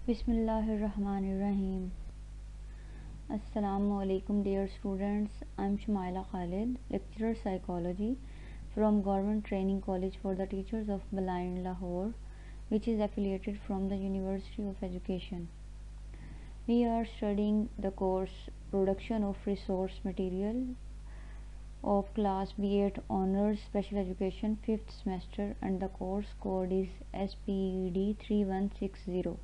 Bismillahirrahmanirrahim. Assalamu alaikum dear students. I'm Shumaila Khalid, lecturer psychology from Government Training College for the Teachers of Balai, Lahore, which is affiliated from the University of Education. We are studying the course Production of Resource Material of Class B8 Honours Special Education 5th semester, and the course code is SPED 3160.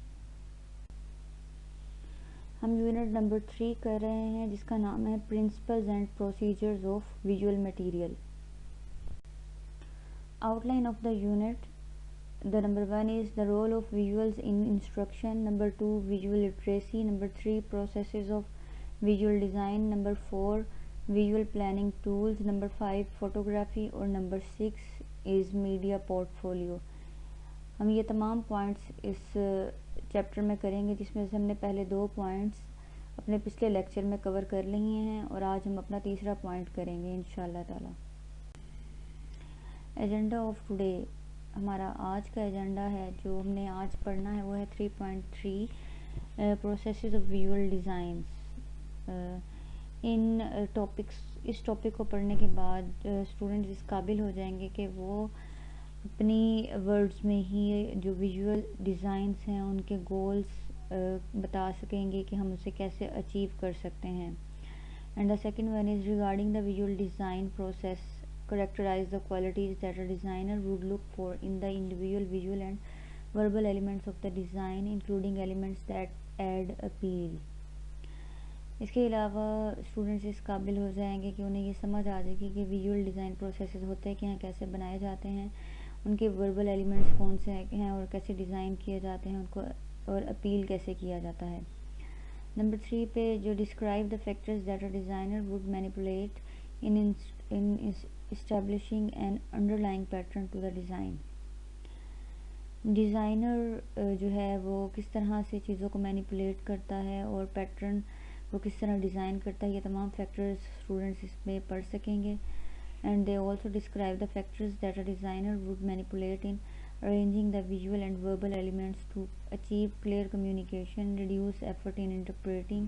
हम unit number 3 कर रहे हैं जिसका नाम है principles and procedures of visual material. Outline of the unit, the number 1 is the role of visuals in instruction, number 2 visual literacy, number 3 processes of visual design, number 4 visual planning tools, number 5 photography और number 6 is media portfolio. हम ये तमाम points इस chapter में करेंगे जिसमें से हमने पहले 2 पॉइंट्स अपने पिछले लेक्चर में कवर कर लिए हैं और आज हम अपना तीसरा पॉइंट करेंगे इंशाल्लाह ताला। एजेंडा ऑफ टुडे, हमारा आज का एजेंडा है जो हमने आज पढ़ना है वो है 3.3 प्रोसेसेस ऑफ विजुअल डिज़ाइंस। इस टॉपिक को पढ़ने के बाद स्टूडेंट्स इस काबिल हो जाएंगे कि वो अपनी वर्ड्स में ही जो विजुअल डिज़ाइंस हैं उनके गोल्स बता सकेंगे कि हम उसे कैसे अचीव कर सकते हैं। And the second one is regarding the visual design process, characterize the qualities that a designer would look for in the individual visual and verbal elements of the design, including elements that add appeal. इसके अलावा students इस काबिल हो जाएंगे कि उन्हें ये समझ आ जाएगी कि विजुअल डिज़ाइन प्रोसेसेस होते हैं कैसे कैसे बनाए जाते हैं, उनके वर्बल एलिमेंट्स कौन से हैं और कैसे डिज़ाइन किए जाते हैं उनको, और अपील कैसे किया जाता है। नंबर 3 पे जो describe the factors that a designer would manipulate in establishing an underlying pattern to the design. Designer जो है वो किस तरह से चीज़ों को मैनिपुलेट करता है और पैटर्न वो किस तरह डिज़ाइन करता है, ये तमाम फैक्टर्स स्टूडेंट्स इसमें पढ़ सकेंगे। And they also describe the factors that a designer would manipulate in arranging the visual and verbal elements to achieve clear communication, reduce effort in interpreting,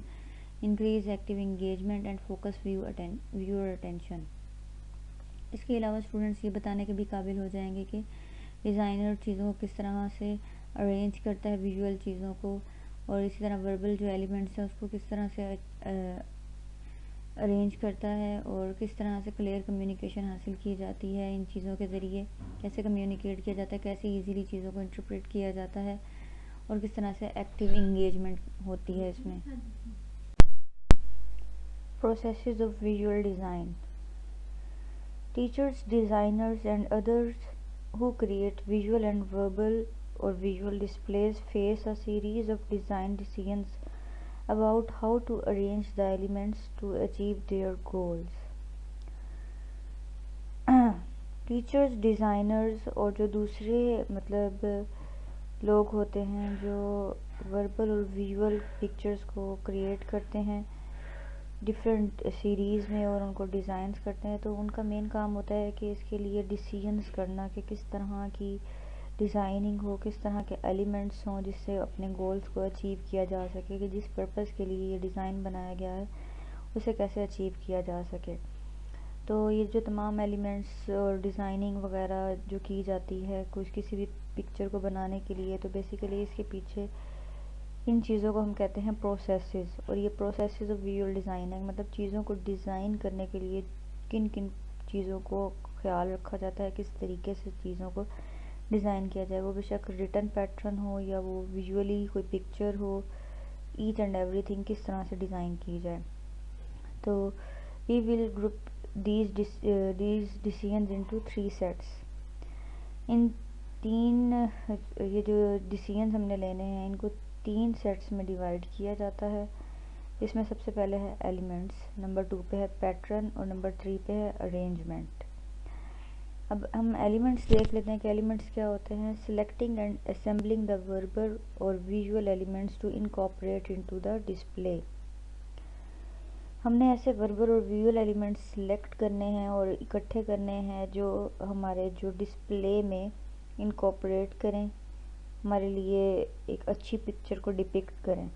increase active engagement and focus viewer attention. इसके अलावा students ये बताने के भी काबिल हो जाएंगे कि डिज़ाइनर चीज़ों को किस तरह से अरेंज करता है विजुअल चीज़ों को, और इसी तरह वर्बल जो एलिमेंट्स हैं उसको किस तरह से अरेंज करता है और किस तरह से क्लियर कम्युनिकेशन हासिल की जाती है इन चीज़ों के ज़रिए, कैसे कम्युनिकेट किया जाता है, कैसे इजीली चीज़ों को इंटरप्रेट किया जाता है और किस तरह से एक्टिव इंगेजमेंट होती है इसमें। Processes of visual design, teachers, designers and others who create visual and verbal or visual displays face a series of design decisions about how to arrange the elements to achieve their goals. Teachers, designers और जो दूसरे मतलब लोग होते हैं जो verbal और visual pictures को क्रिएट करते हैं डिफरेंट सीरीज़ में और उनको डिज़ाइंस करते हैं, तो उनका मेन काम होता है कि इसके लिए डिसीजंस करना कि किस तरह की डिज़ाइनिंग हो, किस तरह के एलिमेंट्स हों जिससे अपने गोल्स को अचीव किया जा सके, कि जिस पर्पस के लिए ये डिज़ाइन बनाया गया है उसे कैसे अचीव किया जा सके। तो ये जो तमाम एलिमेंट्स और डिज़ाइनिंग वगैरह जो की जाती है कुछ किसी भी पिक्चर को बनाने के लिए, तो बेसिकली इसके पीछे इन चीज़ों को हम कहते हैं प्रोसेसेस। और ये प्रोसेसेस ऑफ विजुअल डिज़ाइन है, मतलब चीज़ों को डिज़ाइन करने के लिए किन किन चीज़ों को ख्याल रखा जाता है, किस तरीके से चीज़ों को डिज़ाइन किया जाए, वो बेशक रिटन पैटर्न हो या वो विजुअली कोई पिक्चर हो, ईच एंड एवरीथिंग किस तरह से डिज़ाइन की जाए। तो we will group these decisions into 3 sets. इन 3 ये जो डिसीजंस हमने लेने हैं इनको 3 सेट्स में डिवाइड किया जाता है। इसमें सबसे पहले है एलिमेंट्स, नंबर 2 पे है पैटर्न और नंबर 3 पे है अरेंजमेंट। अब हम एलिमेंट्स देख लेते हैं कि एलिमेंट्स क्या होते हैं। Selecting and assembling the verbal और visual elements to incorporate into the display. हमने ऐसे वर्बल और विजुअल एलिमेंट्स सिलेक्ट करने हैं और इकट्ठे करने हैं जो हमारे जो डिस्प्ले में इनकॉर्पोरेट करें हमारे लिए एक अच्छी पिक्चर को डिपिक्ट करें।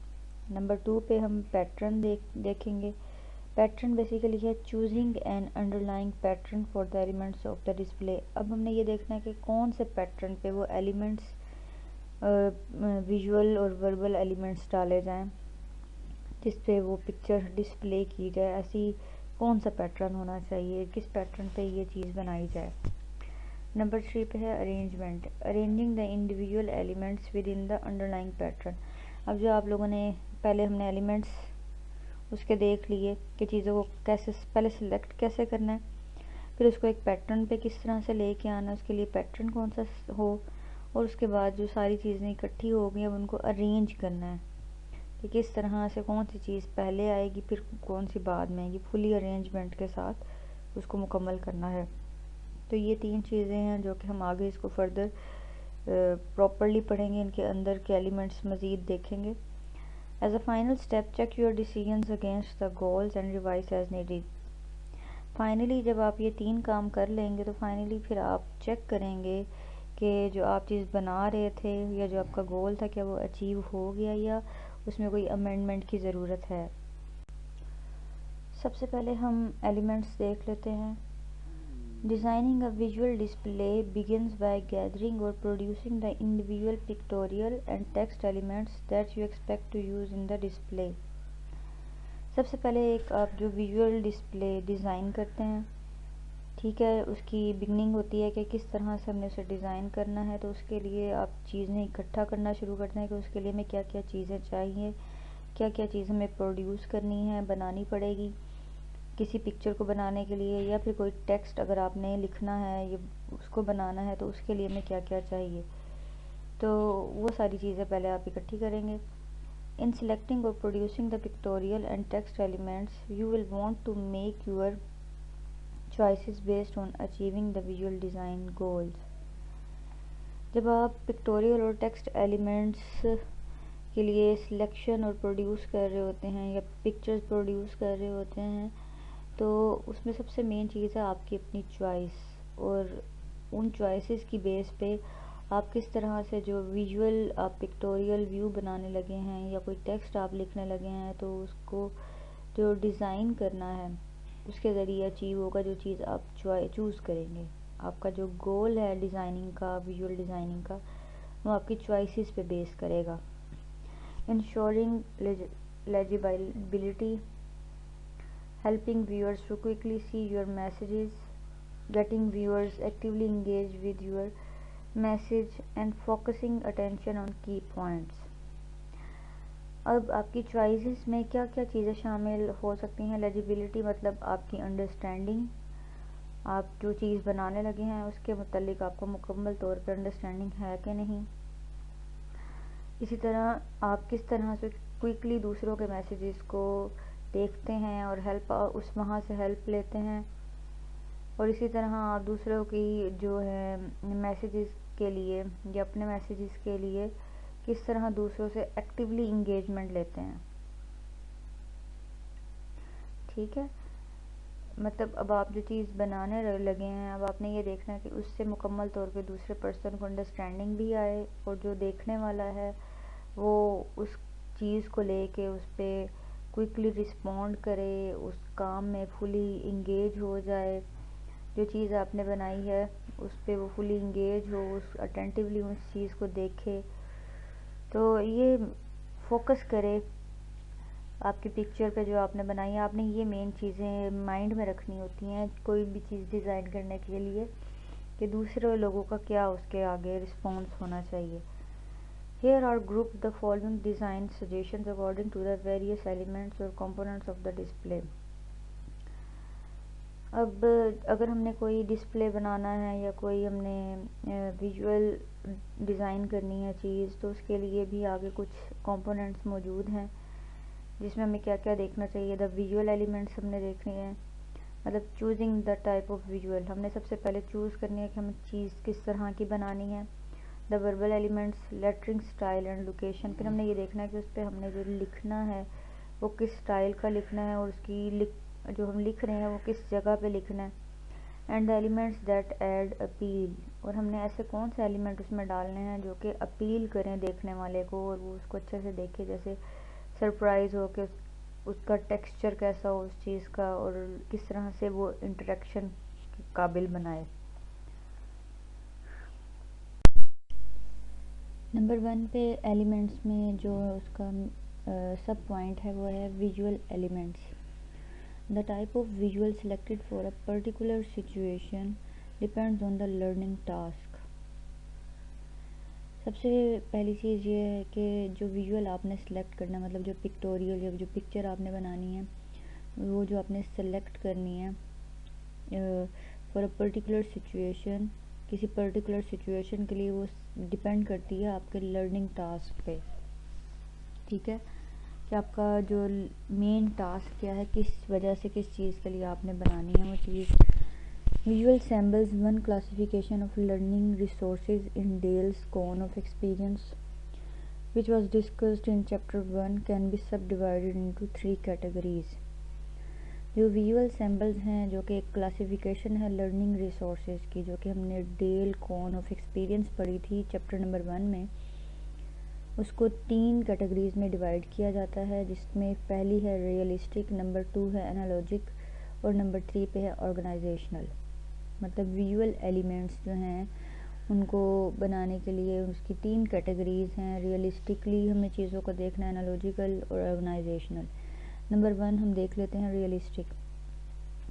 नंबर 2 पे हम पैटर्न देखेंगे। पैटर्न बेसिकली है choosing N underlying pattern for the elements of the display. अब हमने ये देखना है कि कौन से पैटर्न पे वो एलिमेंट्स विजुअल और वर्बल एलिमेंट्स डाले जाएं जिस पे वो पिक्चर डिस्प्ले की जाए। ऐसी कौन सा पैटर्न होना चाहिए, किस पैटर्न पे ये चीज़ बनाई जाए। नंबर 3 पे है arrangement, arranging the individual elements with in the underlying pattern. अब जो आप लोगों ने पहले हमने एलिमेंट्स उसके देख लिए कि चीज़ों को कैसे पहले सिलेक्ट कैसे करना है, फिर उसको एक पैटर्न पे किस तरह से लेके आना है, उसके लिए पैटर्न कौन सा हो, और उसके बाद जो सारी चीज़ें इकट्ठी हो गई अब उनको अरेंज करना है कि किस तरह से कौन सी चीज़ पहले आएगी फिर कौन सी बाद में आएगी। फुली अरेंजमेंट के साथ उसको मुकम्मल करना है। तो ये 3 चीज़ें हैं जो कि हम आगे इसको फर्दर प्रॉपरली पढ़ेंगे, इनके अंदर के एलिमेंट्स मज़ीद देखेंगे। As a final step check your decisions against the goals and revise as needed. Finally जब आप ये 3 काम कर लेंगे तो फाइनली फिर आप चेक करेंगे कि जो आप चीज़ बना रहे थे या जो आपका गोल था क्या वो अचीव हो गया या उसमें कोई अमेंडमेंट की ज़रूरत है। सबसे पहले हम एलिमेंट्स देख लेते हैं। Designing a visual display begins by gathering or producing the individual pictorial and text elements that you expect to use in the display. सबसे पहले एक आप जो विजुअल डिस्प्ले डिज़ाइन करते हैं, ठीक है, उसकी बिगनिंग होती है कि किस तरह से हमने उसे डिज़ाइन करना है। तो उसके लिए आप चीज़ें इकट्ठा करना शुरू करते हैं कि उसके लिए हमें क्या क्या चीज़ें चाहिए, क्या क्या चीज़ हमें प्रोड्यूस करनी है, बनानी पड़ेगी किसी पिक्चर को बनाने के लिए, या फिर कोई टेक्स्ट अगर आपने लिखना है ये उसको बनाना है तो उसके लिए हमें क्या क्या चाहिए। तो वो सारी चीज़ें पहले आप इकट्ठी करेंगे। इन सिलेक्टिंग और producing the pictorial and text elements you will want to make your choices based on achieving the visual design goals. जब आप पिक्टोरियल और टेक्स्ट एलिमेंट्स के लिए सिलेक्शन और प्रोड्यूस कर रहे होते हैं या पिक्चर्स प्रोड्यूस कर रहे होते हैं तो उसमें सबसे मेन चीज़ है आपकी अपनी चॉइस, और उन चॉइसेस की बेस पे आप किस तरह से जो विजुअल आप पिक्टोरियल व्यू बनाने लगे हैं या कोई टेक्स्ट आप लिखने लगे हैं तो उसको जो डिज़ाइन करना है उसके ज़रिए अचीव होगा जो चीज़ आप चूज़ करेंगे। आपका जो गोल है डिज़ाइनिंग का, विजुअल डिज़ाइनिंग का, वो आपकी चॉइसेस पे बेस करेगा। Ensuring legibility, helping viewers to quickly see your messages, getting viewers actively engaged with your message and focusing attention on key points. अब आपकी चॉइसेस में क्या क्या चीज़ें शामिल हो सकती हैं। लेजिबिलिटी मतलब आपकी अंडरस्टैंडिंग, आप जो चीज़ बनाने लगे हैं उसके मुतालिक आपको मुकम्मल तौर पर अंडरस्टैंडिंग है कि नहीं। इसी तरह आप किस तरह से क्विकली दूसरों के मैसेजेस को देखते हैं और हेल्प उस वहाँ से हेल्प लेते हैं, और इसी तरह आप दूसरों की जो है मैसेजेस के लिए या अपने मैसेजेस के लिए किस तरह दूसरों से एक्टिवली इंगेजमेंट लेते हैं। ठीक है, मतलब अब आप जो चीज़ बनाने लगे हैं अब आपने ये देखना है कि उससे मुकम्मल तौर पे दूसरे पर्सन को अंडरस्टैंडिंग भी आए और जो देखने वाला है वो उस चीज़ को लेके उस पर क्विकली रिस्पॉन्ड करे, उस काम में फुली इंगेज हो जाए। जो चीज़ आपने बनाई है उस पर वो फुली इंगेज हो, उस अटेंटिवली उस चीज़ को देखे। तो ये फोकस करे आपकी पिक्चर पे जो आपने बनाई है। आपने ये मेन चीज़ें माइंड में रखनी होती हैं कोई भी चीज़ डिज़ाइन करने के लिए कि दूसरे लोगों का क्या उसके आगे रिस्पॉन्स होना चाहिए। Here are grouped the following design suggestions according to the various elements or components of the display. अब अगर हमने कोई डिस्प्ले बनाना है या कोई हमने विजुअल डिज़ाइन करनी है चीज़ तो उसके लिए भी आगे कुछ कंपोनेंट्स मौजूद हैं जिसमें हमें क्या क्या देखना चाहिए। द विजुअल एलिमेंट्स हमने देखने हैं, मतलब choosing the type of visual, हमने सबसे पहले चूज़ करनी है कि हमें चीज़ किस तरह की बनानी है। The verbal elements, lettering style and location, फिर हमने ये देखना है कि उस पर हमने जो लिखना है वो किस स्टाइल का लिखना है और उसकी जो हम लिख रहे हैं वो किस जगह पे लिखना है। And the elements that add appeal, और हमने ऐसे कौन से एलिमेंट उसमें डालने हैं जो कि अपील करें देखने वाले को और वो उसको अच्छे से देखे, जैसे सरप्राइज़ हो कि उसका टेक्सचर कैसा हो उस चीज़ का और किस तरह से वो इंटरेक्शन काबिल बनाए। नंबर 1 पे एलिमेंट्स में जो उसका सब पॉइंट है वो है visual elements. The type of visual selected for a particular situation depends on the learning task. सबसे पहली चीज़ ये है कि जो विजुअल आपने सेलेक्ट करना, मतलब जो पिक्टोरियल या जो पिक्चर आपने बनानी है वो जो आपने सेलेक्ट करनी है फॉर अ पर्टिकुलर सिचुएशन, किसी पर्टिकुलर सिचुएशन के लिए, वो डिपेंड करती है आपके लर्निंग टास्क पे। ठीक है, कि आपका जो मेन टास्क क्या है, किस वजह से किस चीज़ के लिए आपने बनानी है वो चीज़। Visual symbols one classification of learning resources in Dale's cone of experience which was discussed in chapter 1 can be subdivided into 3 categories। जो विजुअल सैम्बल्स हैं जो कि एक क्लासिफिकेशन है लर्निंग रिसोर्सेज की, जो कि हमने डेल कोन ऑफ एक्सपीरियंस पढ़ी थी चैप्टर नंबर 1 में, उसको 3 कैटेगरीज में डिवाइड किया जाता है, जिसमें पहली है रियलिस्टिक, नंबर 2 है एनालॉजिक और नंबर 3 पे है ऑर्गेनाइजेशनल। मतलब विजुअल एलिमेंट्स जो हैं उनको बनाने के लिए उसकी 3 कैटेगरीज हैं। रियलिस्टिकली हमें चीज़ों को देखना है, एनालॉजिकल और ऑर्गेनाइजेशनल। नंबर 1 हम देख लेते हैं realistic.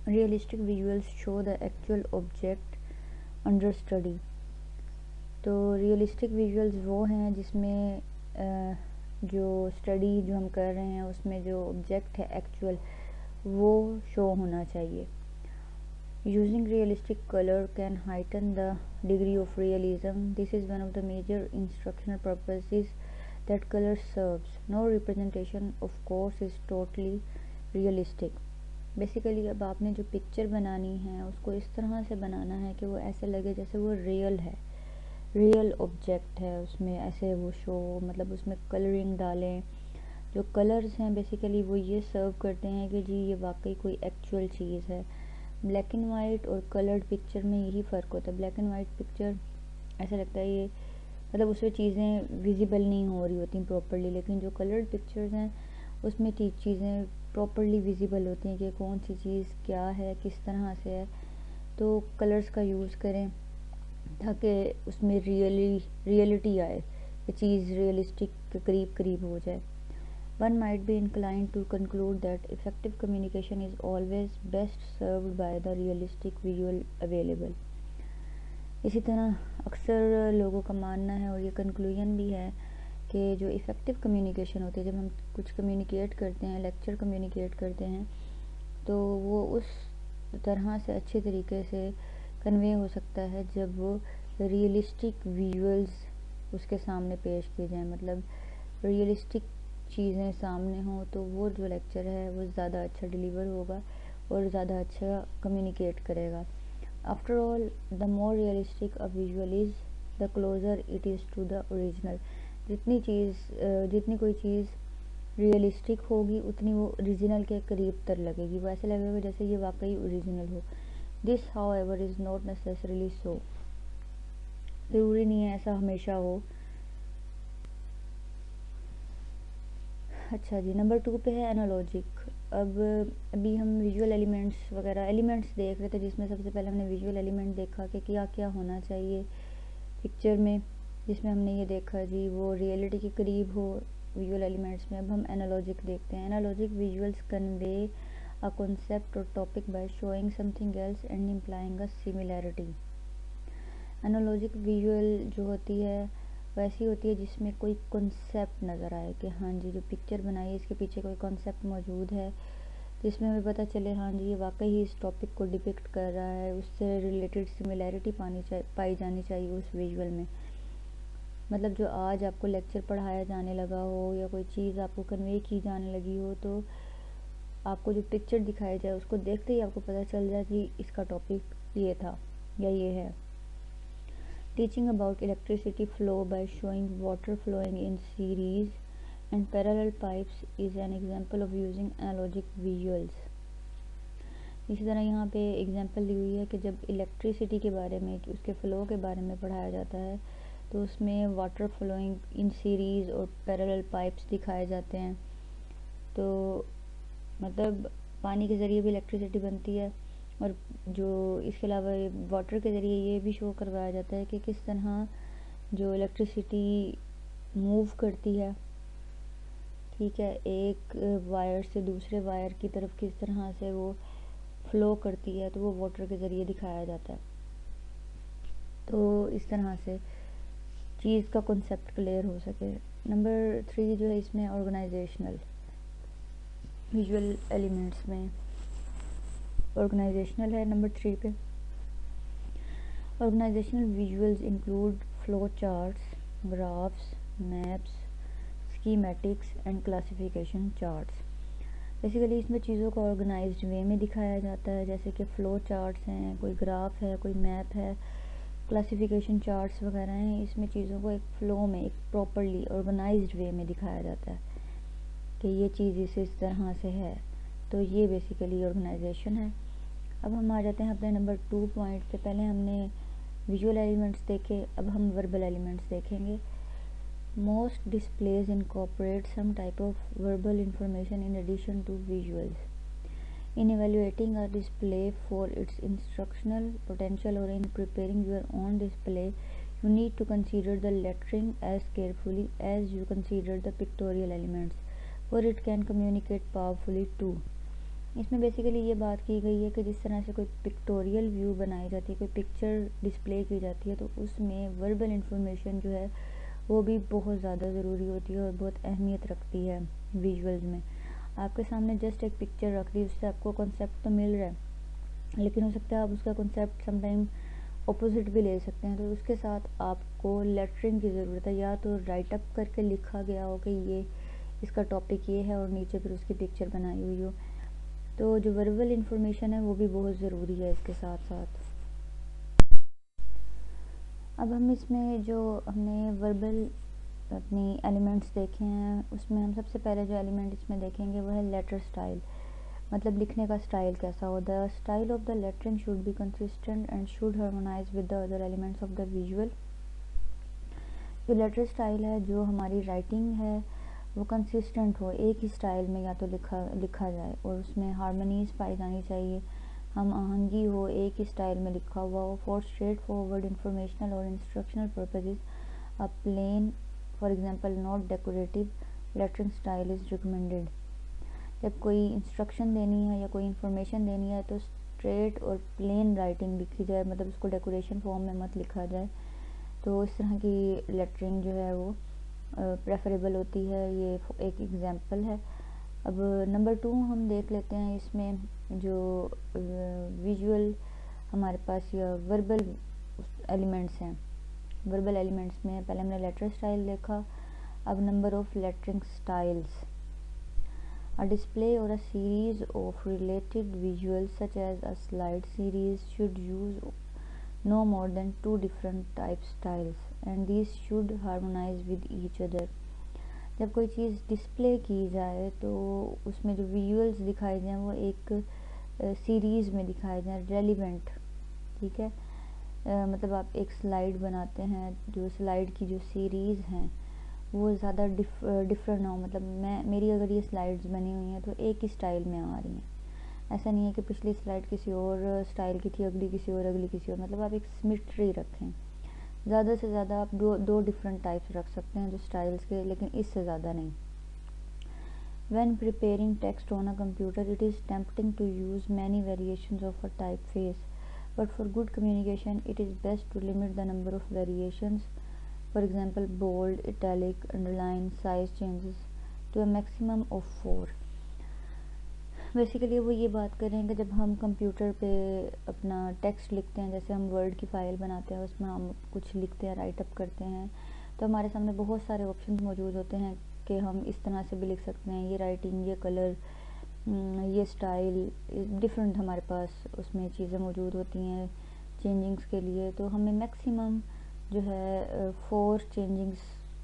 Realistic visuals show the actual object under study. तो रियलिस्टिक विजुअल्स वो हैं जिसमें जो स्टडी जो हम कर रहे हैं उसमें जो ऑब्जेक्ट है एक्चुअल वो शो होना चाहिए। Using realistic colour can heighten the degree of realism. This is one of the major instructional purposes that colour serves. No representation of course is totally realistic. Basically अब आपने जो picture बनानी है उसको इस तरह से बनाना है कि वो ऐसे लगे जैसे वो रियल है, रियल ऑब्जेक्ट है, उसमें ऐसे वो शो, मतलब उसमें कलरिंग डालें। जो कलर्स हैं बेसिकली वो ये सर्व करते हैं कि जी ये वाकई कोई एक्चुअल चीज़ है। ब्लैक एंड वाइट और कलर्ड पिक्चर में यही फ़र्क होता है। ब्लैक एंड वाइट पिक्चर ऐसा लगता है ये, मतलब उसमें चीज़ें विजिबल नहीं हो रही होती प्रॉपरली, लेकिन जो कलर्ड पिक्चर्स हैं उसमें चीज़ें प्रॉपरली विजिबल होती हैं कि कौन सी चीज़ क्या है, किस तरह से है। तो कलर्स का यूज़ करें ताकि उसमें रियलिटी आए, ये चीज़ रियलिस्टिक के करीब करीब हो जाए। One might be inclined to conclude that effective communication is always best served by the realistic visual available। इसी तरह अक्सर लोगों का मानना है और ये कंक्लूजन भी है कि जो इफ़ेक्टिव कम्युनिकेशन होती है, जब हम कुछ कम्युनिकेट करते हैं, लेक्चर कम्युनिकेट करते हैं, तो वो उस तरह से अच्छे तरीके से कन्वे हो सकता है जब वो रियलिस्टिक विजुअल्स उसके सामने पेश किए जाएं। मतलब रियलिस्टिक चीज़ें सामने हों तो वो जो लेक्चर है वो ज़्यादा अच्छा डिलीवर होगा और ज़्यादा अच्छा कम्युनिकेट करेगा। After all the more realistic a visual is the closer it is to the original. जितनी कोई चीज़ रियलिस्टिक होगी उतनी वो ओरिजिनल के करीब तर लगेगी, वो ऐसे लगेगा जैसे ये वाकई ओरिजिनल हो। This however is not necessarily so. ज़रूरी नहीं है ऐसा हमेशा हो। अच्छा जी, नंबर 2 पे है एनालॉजिक। अब अभी हम विजुअल एलिमेंट्स वगैरह एलिमेंट्स देख रहे थे, जिसमें सबसे पहले हमने विजुअल एलिमेंट देखा कि क्या क्या होना चाहिए पिक्चर में, जिसमें हमने ये देखा जी वो रियलिटी के करीब हो विजुअल एलिमेंट्स में। अब हम एनालॉजिक देखते हैं। Analogic visuals convey a concept और topic by showing something else and implying a similarity. Analogic visual जो होती है वैसी होती है जिसमें कोई कॉन्सेप्ट नज़र आए कि हाँ जी जो पिक्चर बनाई है इसके पीछे कोई कॉन्सेप्ट मौजूद है, जिसमें हमें पता चले हाँ जी ये वाकई ही इस टॉपिक को डिपिक्ट कर रहा है, उससे रिलेटेड सिमिलैरिटी पाई जानी चाहिए उस विजुअल में। मतलब जो आज आपको लेक्चर पढ़ाया जाने लगा हो या कोई चीज़ आपको कन्वे की जाने लगी हो, तो आपको जो पिक्चर दिखाई जाए उसको देखते ही आपको पता चल जाए कि इसका टॉपिक ये था या ये है। Teaching about electricity flow by showing water flowing in series and parallel pipes is an example of using analogic visuals। इसी तरह यहाँ पे एग्जांपल दी हुई है कि जब इलेक्ट्रिसिटी के बारे में, उसके फ़्लो के बारे में पढ़ाया जाता है तो उसमें वाटर फ्लोइंग इन सीरीज़ और पैरेलल पाइप्स दिखाए जाते हैं। तो मतलब पानी के ज़रिए भी इलेक्ट्रिसिटी बनती है, और जो इसके अलावा वाटर के ज़रिए ये भी शो करवाया जाता है कि किस तरह जो इलेक्ट्रिसिटी मूव करती है, ठीक है, एक वायर से दूसरे वायर की तरफ किस तरह से वो फ्लो करती है, तो वो वाटर के ज़रिए दिखाया जाता है। तो इस तरह से चीज़ का कॉन्सेप्ट क्लियर हो सके। नंबर 3 जो है इसमें ऑर्गेनाइजेशनल विजुअल एलिमेंट्स में ऑर्गेनाइजेशनल है नंबर 3 पे। Organisational visuals include flow charts, graphs, maps, schematics and classification charts. Basically इसमें चीज़ों को ऑर्गेनाइज्ड वे में दिखाया जाता है, जैसे कि फ़्लो चार्ट्स हैं, कोई ग्राफ है, कोई मैप है, क्लासिफिकेशन चार्ट्स वगैरह हैं। इसमें चीज़ों को एक फ़्लो में, एक प्रॉपरली ऑर्गेनाइज्ड वे में दिखाया जाता है कि ये चीज़ इस तरह से है। तो ये बेसिकली ऑर्गेनाइजेशन है। अब हम आ जाते हैं अपने नंबर 2 पॉइंट पे। पहले हमने विजुअल एलिमेंट्स देखे, अब हम वर्बल एलिमेंट्स देखेंगे। Most displays incorporate some type of verbal information in addition to visuals. In evaluating a display for its instructional potential or in preparing your own display, you need to consider the lettering as carefully as you consider the pictorial elements, for it can communicate powerfully too. इसमें basically ये बात की गई है कि जिस तरह से कोई पिक्टोरियल व्यू बनाई जाती है, कोई पिक्चर डिस्प्ले की जाती है, तो उसमें वर्बल इंफॉर्मेशन जो है वो भी बहुत ज़्यादा ज़रूरी होती है और बहुत अहमियत रखती है विजुअल्स में। आपके सामने जस्ट एक पिक्चर रख दी, उससे आपको कॉन्सेप्ट तो मिल रहा है, लेकिन हो सकता है आप उसका कॉन्सेप्ट समटाइम ऑपोजिट भी ले सकते हैं। तो उसके साथ आपको लेटरिंग की ज़रूरत है, या तो राइट अप करके लिखा गया हो कि ये इसका टॉपिक ये है, और नीचे फिर उसकी पिक्चर बनाई हुई हो। तो जो वर्बल इंफॉर्मेशन है वो भी बहुत ज़रूरी है इसके साथ साथ। अब हम इसमें जो हमने वर्बल अपनी एलिमेंट्स देखे हैं, उसमें हम सबसे पहले जो एलिमेंट इसमें देखेंगे वो है लेटर स्टाइल, मतलब लिखने का स्टाइल कैसा हो। The style of the lettering should be consistent and should harmonise with the other elements of the visual. जो लेटर स्टाइल है, जो हमारी राइटिंग है, वो कंसिस्टेंट हो, एक ही स्टाइल में या तो लिखा जाए, और उसमें हार्मनीज पाई जानी चाहिए, हम आहंगी हो, एक ही स्टाइल में लिखा हुआ हो। फॉर स्ट्रेट फॉरवर्ड इंफॉर्मेशनल और instructional purposes a plain, for example not decorative lettering style is recommended. जब कोई इंस्ट्रक्शन देनी है या कोई इंफॉर्मेशन देनी है तो स्ट्रेट और प्लेन राइटिंग लिखी जाए, मतलब उसको डेकोरेशन फॉर्म में मत लिखा जाए। तो इस तरह की लेटरिंग जो है वो प्रेफरेबल होती है। ये एक एग्जांपल है। अब नंबर 2 हम देख लेते हैं। इसमें जो विजुअल हमारे पास या वर्बल एलिमेंट्स हैं, वर्बल एलिमेंट्स में पहले हमने लेटर स्टाइल देखा, अब number of lettering styles. A display or a series of related visuals such as a slide series should use no more than 2 different type styles and these should harmonize with each other. जब कोई चीज़ display की जाए तो उसमें जो visuals दिखाए जाएँ वो एक सीरीज़ में दिखाए जाएँ, रेलिवेंट, ठीक है। मतलब आप एक स्लाइड बनाते हैं, जो स्लाइड की जो सीरीज़ हैं वो ज़्यादा डिफरेंट ना हो। मतलब मेरी अगर ये स्लाइड्स बनी हुई हैं तो एक ही स्टाइल में आ रही हैं, ऐसा नहीं है कि पिछली स्लाइड किसी और स्टाइल की थी, अगली किसी और, अगली किसी और। मतलब आप एक सिमेट्री रखें। ज़्यादा से ज़्यादा आप दो डिफरेंट टाइप्स रख सकते हैं जो स्टाइल्स के, लेकिन इससे ज़्यादा नहीं। When preparing text on a computer, it is tempting to use many variations of a typeface, but for good communication, it is best to limit the number of variations, for example bold, italic, underline, size changes, to a maximum of 4. Basically वो ये बात कर रहे हैं कि जब हम computer पे अपना टेक्स्ट लिखते हैं, जैसे हम वर्ड की फ़ाइल बनाते हैं, उसमें हम कुछ लिखते हैं, राइट अप करते हैं, तो हमारे सामने बहुत सारे ऑप्शंस मौजूद होते हैं कि हम इस तरह से भी लिख सकते हैं, ये राइटिंग, ये कलर, ये स्टाइल, डिफरेंट हमारे पास उसमें चीज़ें मौजूद होती हैं चेंजिंग्स के लिए। तो हमें मैक्सिमम जो है 4 चेंजिंग्स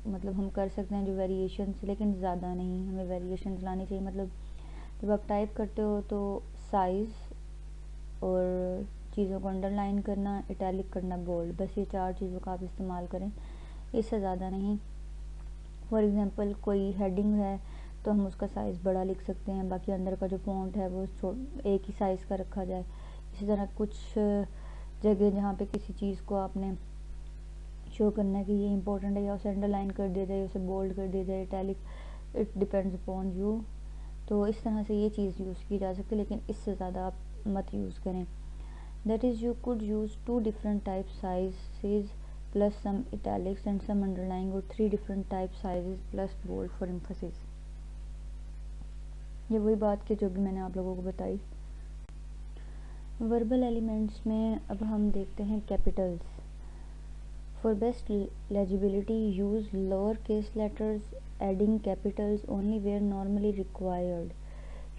मतलब हम कर सकते हैं, जो वेरिएशंस, लेकिन ज़्यादा नहीं हमें वेरिएशंस लानी चाहिए। मतलब जब आप टाइप करते हो तो साइज़ और चीज़ों को अंडरलाइन करना, इटैलिक करना, बोल्ड, बस ये 4 चीज़ों का आप इस्तेमाल करें, इससे ज़्यादा नहीं। फॉर एग्ज़ाम्पल कोई हेडिंग है तो हम उसका साइज़ बड़ा लिख सकते हैं, बाकी अंदर का जो फॉन्ट है वो एक ही साइज़ का रखा जाए। इसी तरह कुछ जगह जहाँ पे किसी चीज़ को आपने शो करना है कि ये इंपॉर्टेंट है, या उसे अंडरलाइन कर दिया जाए, उसे बोल्ड कर दिया जाए, italic, it depends upon you. तो इस तरह से ये चीज़ यूज़ की जा सकती है, लेकिन इससे ज़्यादा आप मत यूज़ करें। That is you could use 2 different type sizes plus some italics and some underlining, और 3 different type sizes plus bold for emphasis. ये वही बात की जो भी मैंने आप लोगों को बताई। वर्बल एलिमेंट्स में अब हम देखते हैं Capitals. For best legibility, use lowercase letters, adding capitals only where normally required.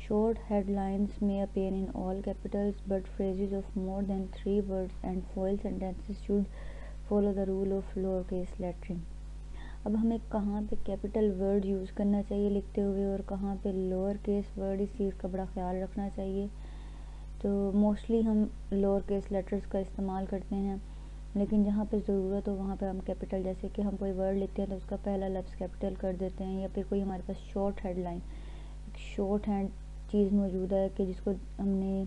Short headlines may appear in all capitals, but phrases of more than 3 words and full sentences should follow the rule of lowercase lettering. अब हमें कहाँ पे capital word use करना चाहिए लिखते हुए और कहाँ पे लोअर केस वर्ड, इस चीज़ का बड़ा ख्याल रखना चाहिए। तो मोस्टली हम लोअर केस लेटर्स का इस्तेमाल करते हैं, लेकिन जहाँ पे ज़रूरत हो वहाँ पे हम कैपिटल, जैसे कि हम कोई वर्ड लिखते हैं तो उसका पहला लफ्ज़ कैपिटल कर देते हैं, या फिर कोई हमारे पास शॉर्ट हेडलाइन, एक शॉर्ट हैंड चीज़ मौजूद है कि जिसको हमने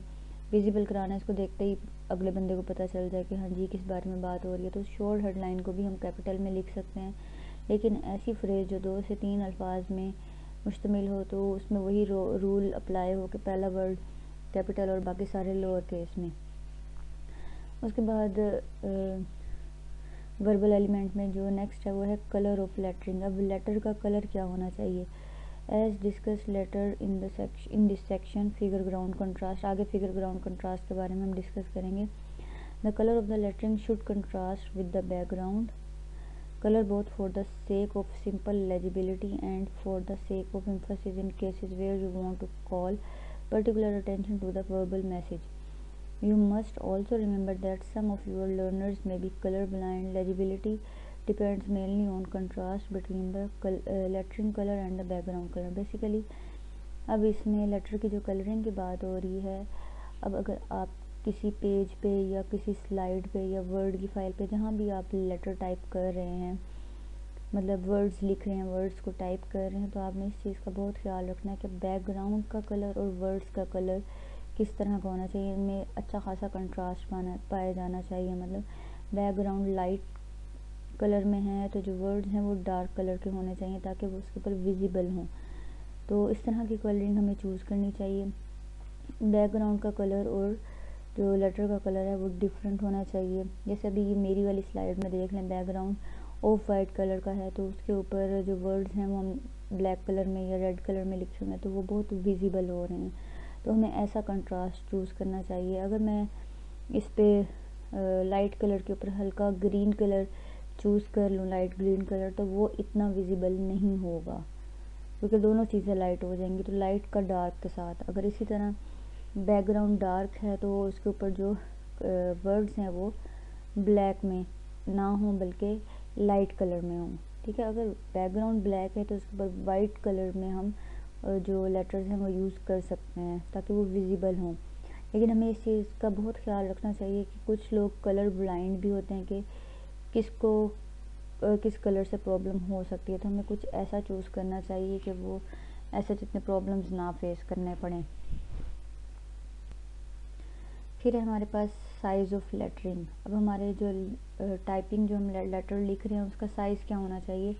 विजिबल कराना है, इसको देखते ही अगले बंदे को पता चल जाए कि हाँ जी किस बारे में बात हो रही है, तो शॉर्ट हेडलाइन को भी हम कैपिटल में लिख सकते हैं। लेकिन ऐसी फ्रेज़ जो 2 से 3 अल्फाज में मुश्तमिल हो तो उसमें वही रूल अप्लाई हो कि पहला वर्ड कैपिटल और बाकी सारे लोअर केस में। उसके बाद वर्बल एलिमेंट में जो नेक्स्ट है वो है कलर ऑफ लेटरिंग। अब लेटर का कलर क्या होना चाहिए, as discuss letter in this section figure ground contrast. आगे फिगर ग्राउंड कंट्रास्ट के बारे में हम डिस्कस करेंगे। The colour of the lettering should contrast with the background colour both for the sake of simple legibility and for the sake of emphasis in cases where you want to call particular attention to the verbal message. You must also remember that some of your learners may be colorblind. Legibility depends mainly on contrast between the lettering color and the background color. Basically, अब इसमें letter की जो colouring की बात हो रही है, अब अगर आप किसी पेज पे या किसी स्लाइड पे या वर्ड की फाइल पे जहाँ भी आप लेटर टाइप कर रहे हैं, मतलब वर्ड्स लिख रहे हैं, वर्ड्स को टाइप कर रहे हैं, तो आपने इस चीज़ का बहुत ख्याल रखना है कि बैकग्राउंड का कलर और वर्ड्स का कलर किस तरह का होना चाहिए। इनमें अच्छा खासा कंट्रास्ट पाया जाना चाहिए। मतलब बैकग्राउंड लाइट कलर में है तो जो वर्ड्स हैं वो डार्क कलर के होने चाहिए ताकि वो उसके ऊपर विजिबल हों। तो इस तरह की कलरिंग हमें चूज़ करनी चाहिए। बैकग्राउंड का कलर और जो लेटर का कलर है वो डिफरेंट होना चाहिए। जैसे अभी ये मेरी वाली स्लाइड में देख लें, बैकग्राउंड ऑफ वाइट कलर का है तो उसके ऊपर जो वर्ड्स हैं वो हम ब्लैक कलर में या रेड कलर में लिखे हुए हैं तो वो बहुत विजिबल हो रहे हैं। तो हमें ऐसा कंट्रास्ट चूज़ करना चाहिए। अगर मैं इस पे लाइट कलर के ऊपर हल्का ग्रीन कलर चूज़ कर लूँ, लाइट ग्रीन कलर, तो वो इतना विजिबल नहीं होगा क्योंकि दोनों चीज़ें लाइट हो जाएंगी। तो लाइट का डार्क के साथ, अगर इसी तरह बैकग्राउंड डार्क है तो उसके ऊपर जो वर्ड्स हैं वो ब्लैक में ना हों बल्कि लाइट कलर में हों। ठीक है, अगर बैकग्राउंड ब्लैक है तो उसके ऊपर वाइट कलर में हम जो लेटर्स हैं वो यूज़ कर सकते हैं ताकि वो विजिबल हों। लेकिन हमें इस चीज़ का बहुत ख्याल रखना चाहिए कि कुछ लोग कलर ब्लाइंड भी होते हैं कि किसको किस कलर से प्रॉब्लम हो सकती है, तो हमें कुछ ऐसा चूज़ करना चाहिए कि वो ऐसे जितने प्रॉब्लम्स ना फेस करने पड़ें। फिर है हमारे पास साइज़ ऑफ लेटरिंग। अब हमारे जो टाइपिंग जो हम लेटर लिख रहे हैं उसका साइज़ क्या होना चाहिए।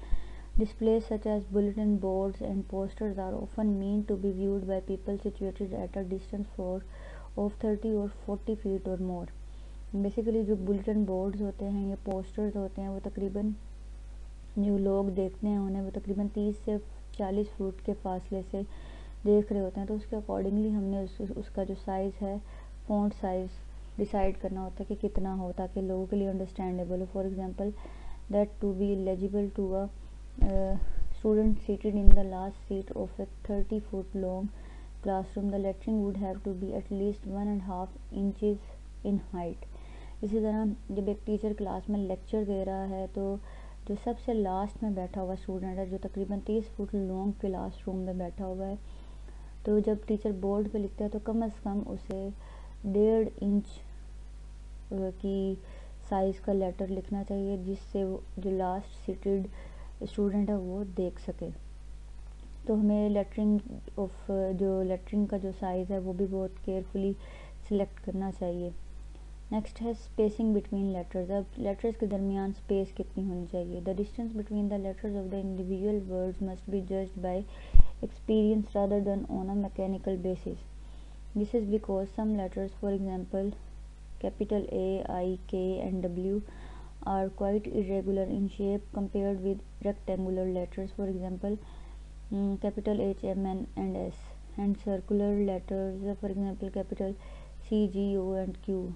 Displays such as bulletin boards and posters are often mean to be viewed by people situated at a distance of 30 और 40 फीट और मोर। बेसिकली जो बुलेटिन बोर्ड्स होते हैं या पोस्टर्स होते हैं वो तकरीबन जो लोग देखते हैं उन्हें वो तकरीबन 30 से 40 फुट के फासले से देख रहे होते हैं। तो उसके अकॉर्डिंगली हमने उसका जो साइज़ है, फ़ॉन्ट साइज़ डिसाइड करना होता है कि कितना हो ताकि लोगों के लिए अंडरस्टैंडेबल हो। For example, that to be legible to a student seated in the last seat of a 30 foot long classroom, the lettering would have to be at least 1.5 inches in height. इसी तरह जब एक teacher class में lecture दे रहा है तो जो सबसे लास्ट में बैठा हुआ स्टूडेंट है जो तकरीबन 30 फुट लॉन्ग क्लासरूम में बैठा हुआ है, तो जब टीचर बोर्ड पे लिखता है तो कम से कम उसे 1.5 इंच की साइज़ का लेटर लिखना चाहिए, जिससे वो जो लास्ट सीटेड स्टूडेंट है वो देख सके। तो हमें लेटरिंग का जो साइज़ है वो भी बहुत केयरफुली सिलेक्ट करना चाहिए। नेक्स्ट है स्पेसिंग बिटवीन लेटर्स। अब लेटर्स के दरमियान स्पेस कितनी होनी चाहिए। The distance between the letters of the individual words must be judged bye experience rather than on a mechanical basis. This is because some letters, for example capital A, I, K and W, are quite irregular in shape compared with rectangular letters, for example capital H, M, N and S, and circular letters, for example capital C, G, O and Q.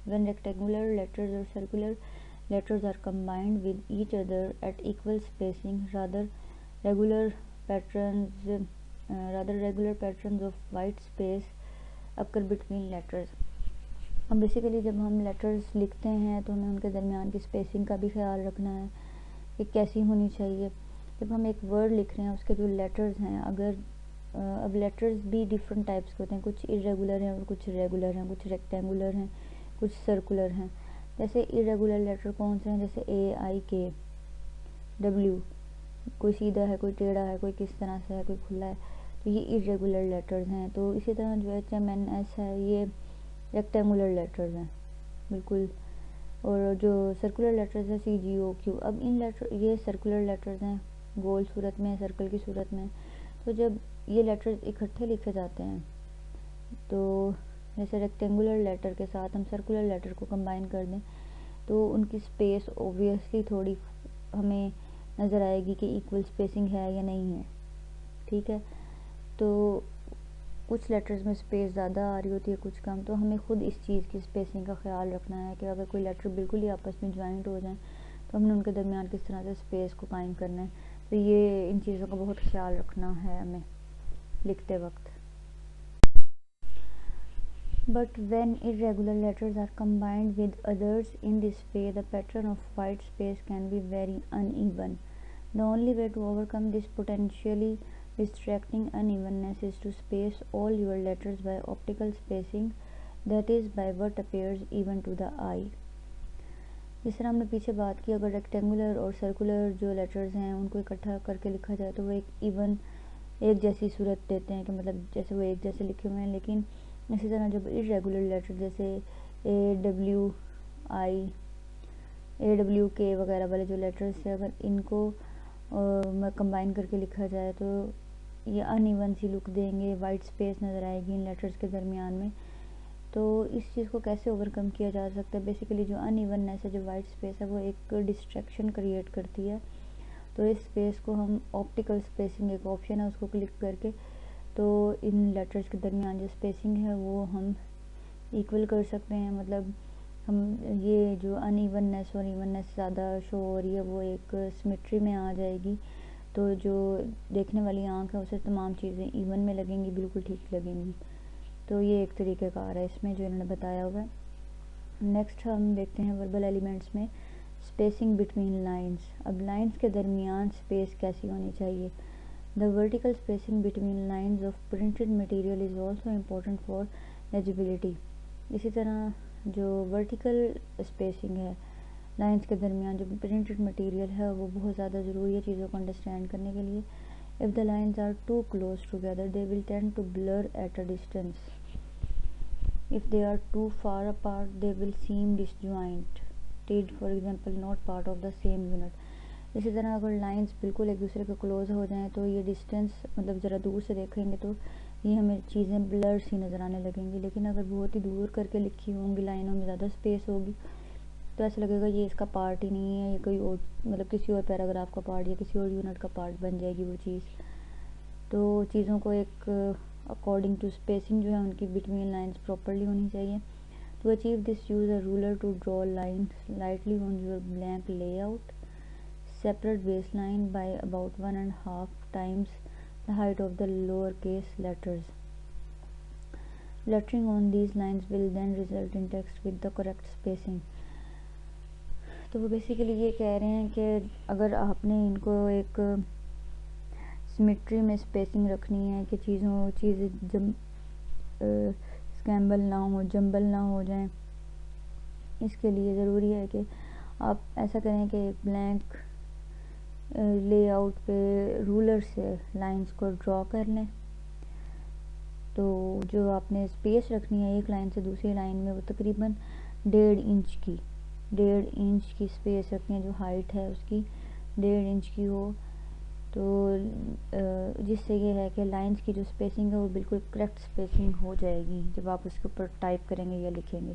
When rectangular letters or circular letters are combined with each other at equal spacing, regular patterns of white space occur between letters. अब basically जब हम letters लिखते हैं तो हमें उनके दरमियान की स्पेसिंग का भी ख्याल रखना है कि कैसी होनी चाहिए। जब हम एक वर्ड लिख रहे हैं उसके जो लेटर्स हैं, अगर अब लेटर्स भी डिफरेंट टाइप्स के होते हैं, कुछ इरेगुलर हैं और कुछ रेगुलर हैं, कुछ रेक्टेंगुलर हैं, कुछ सर्कुलर हैं। जैसे इरेगुलर लेटर कौन से हैं, जैसे A, I, K, W, कोई सीधा है, कोई टेढ़ा है, कोई किस तरह से है, कोई खुला है, तो ये इरेगुलर लेटर्स हैं। तो इसी तरह जो H, M, N, S है ये रेक्टेंगुलर लेटर्स हैं बिल्कुल। और जो सर्कुलर लेटर्स है C, G, O, Q, अब ये सर्कुलर लेटर्स हैं, गोल सूरत में, सर्कल की सूरत में। तो जब ये लेटर्स इकट्ठे लिखे जाते हैं तो जैसे रेक्टेंगुलर लेटर के साथ हम सर्कुलर लेटर को कंबाइन कर दें तो उनकी स्पेस ओबियसली थोड़ी हमें नज़र आएगी कि इक्वल स्पेसिंग है या नहीं है, ठीक है। तो कुछ लेटर्स में स्पेस ज़्यादा आ रही होती है, कुछ कम, तो हमें खुद इस चीज़ की स्पेसिंग का ख्याल रखना है कि अगर कोई लेटर बिल्कुल ही आपस में ज्वाइंट हो जाए तो हमने उनके दरमियान किस तरह से स्पेस को कायम करना है। तो ये इन चीज़ों का बहुत ख्याल रखना है हमें लिखते वक्त। But when irregular letters are combined with others in this way, the pattern of white space can be very uneven. The only way to overcome this potentially distracting unevenness is to space all your letters by optical spacing, that is by what appears even to the eye. जिस तरह हमने पीछे बात की, अगर rectangular और circular जो letters हैं उनको इकट्ठा करके लिखा जाए तो वो एक जैसी सूरत देते हैं कि मतलब जैसे वो एक जैसे लिखे हुए हैं। लेकिन इसी तरह जब इरेगुलर लेटर जैसे AWK वगैरह वाले जो लेटर्स हैं, अगर इनको कंबाइन करके लिखा जाए तो ये अनइवन सी लुक देंगे, वाइट स्पेस नज़र आएगी इन लेटर्स के दरमियान में। तो इस चीज़ को कैसे ओवरकम किया जा सकता है। बेसिकली जो अनइवननेस है, जो वाइट स्पेस है, वो एक डिस्ट्रैक्शन क्रिएट करती है। तो इस स्पेस को हम ऑप्टिकल स्पेसिंग एक ऑप्शन है, उसको क्लिक करके तो इन लेटर्स के दरमियान जो स्पेसिंग है वो हम इक्वल कर सकते हैं। मतलब हम ये जो अनइवननेस और इवननेस ज़्यादा शो हो रही है वो एक सिमेट्री में आ जाएगी, तो जो देखने वाली आँख है उसे तमाम चीज़ें इवन में लगेंगी, बिल्कुल ठीक लगेंगी। तो ये एक तरीक़ेकार है इसमें जो इन्होंने बताया हुआ है। नेक्स्ट हम देखते हैं वर्बल एलिमेंट्स में स्पेसिंग बिटवीन लाइंस। अब लाइंस के दरमियान स्पेस कैसी होनी चाहिए। The vertical spacing between lines of printed material is also important for legibility. इसी तरह जो वर्टिकल स्पेसिंग है लाइंस के दरमियान जो प्रिंटेड मटेरियल है वो बहुत ज़्यादा ज़रूरी है चीज़ों को अंडरस्टैंड करने के लिए। If the lines are too close together, they will tend to blur at a distance. If they are too far apart, they will seem disjointed, for example, not part of the same unit. इसी तरह अगर lines बिल्कुल एक दूसरे के close हो जाएं तो ये डिस्टेंस मतलब ज़रा दूर से देखेंगे तो ये हमें चीज़ें ब्लर सी नज़र आने लगेंगी। लेकिन अगर बहुत ही दूर करके लिखी होंगी, लाइनों में ज़्यादा स्पेस होगी तो ऐसा लगेगा ये इसका पार्ट ही नहीं है, ये कोई और मतलब किसी और पैराग्राफ का पार्ट या किसी और यूनिट का पार्ट बन जाएगी वो चीज़। तो चीज़ों को एक अकॉर्डिंग टू स्पेसिंग जो है उनकी बिटवीन लाइंस प्रॉपरली होनी चाहिए। To achieve this use a ruler to draw line lightly on your blank layout. Separate baseline by about 1.5 times the height of the lowercase letters. Lettering on these lines will then result in text with the correct spacing. तो वो basically ये कह रहे हैं कि अगर आपने इनको एक सिमेट्री में स्पेसिंग रखनी है कि चीज़ें जब स्क्रैम्बल ना हो, जंबल ना हो जाए। इसके लिए ज़रूरी है कि आप ऐसा करें कि एक ब्लैंक लेआउट पे रूलर से लाइंस को ड्रॉ कर लें। तो जो आपने स्पेस रखनी है एक लाइन से दूसरी लाइन में, वो तकरीबन 1.5 इंच की स्पेस रखनी है। जो हाइट है उसकी 1.5 इंच की हो, तो जिससे ये है कि लाइंस की जो स्पेसिंग है वो बिल्कुल करेक्ट स्पेसिंग हो जाएगी जब आप उसके ऊपर टाइप करेंगे या लिखेंगे।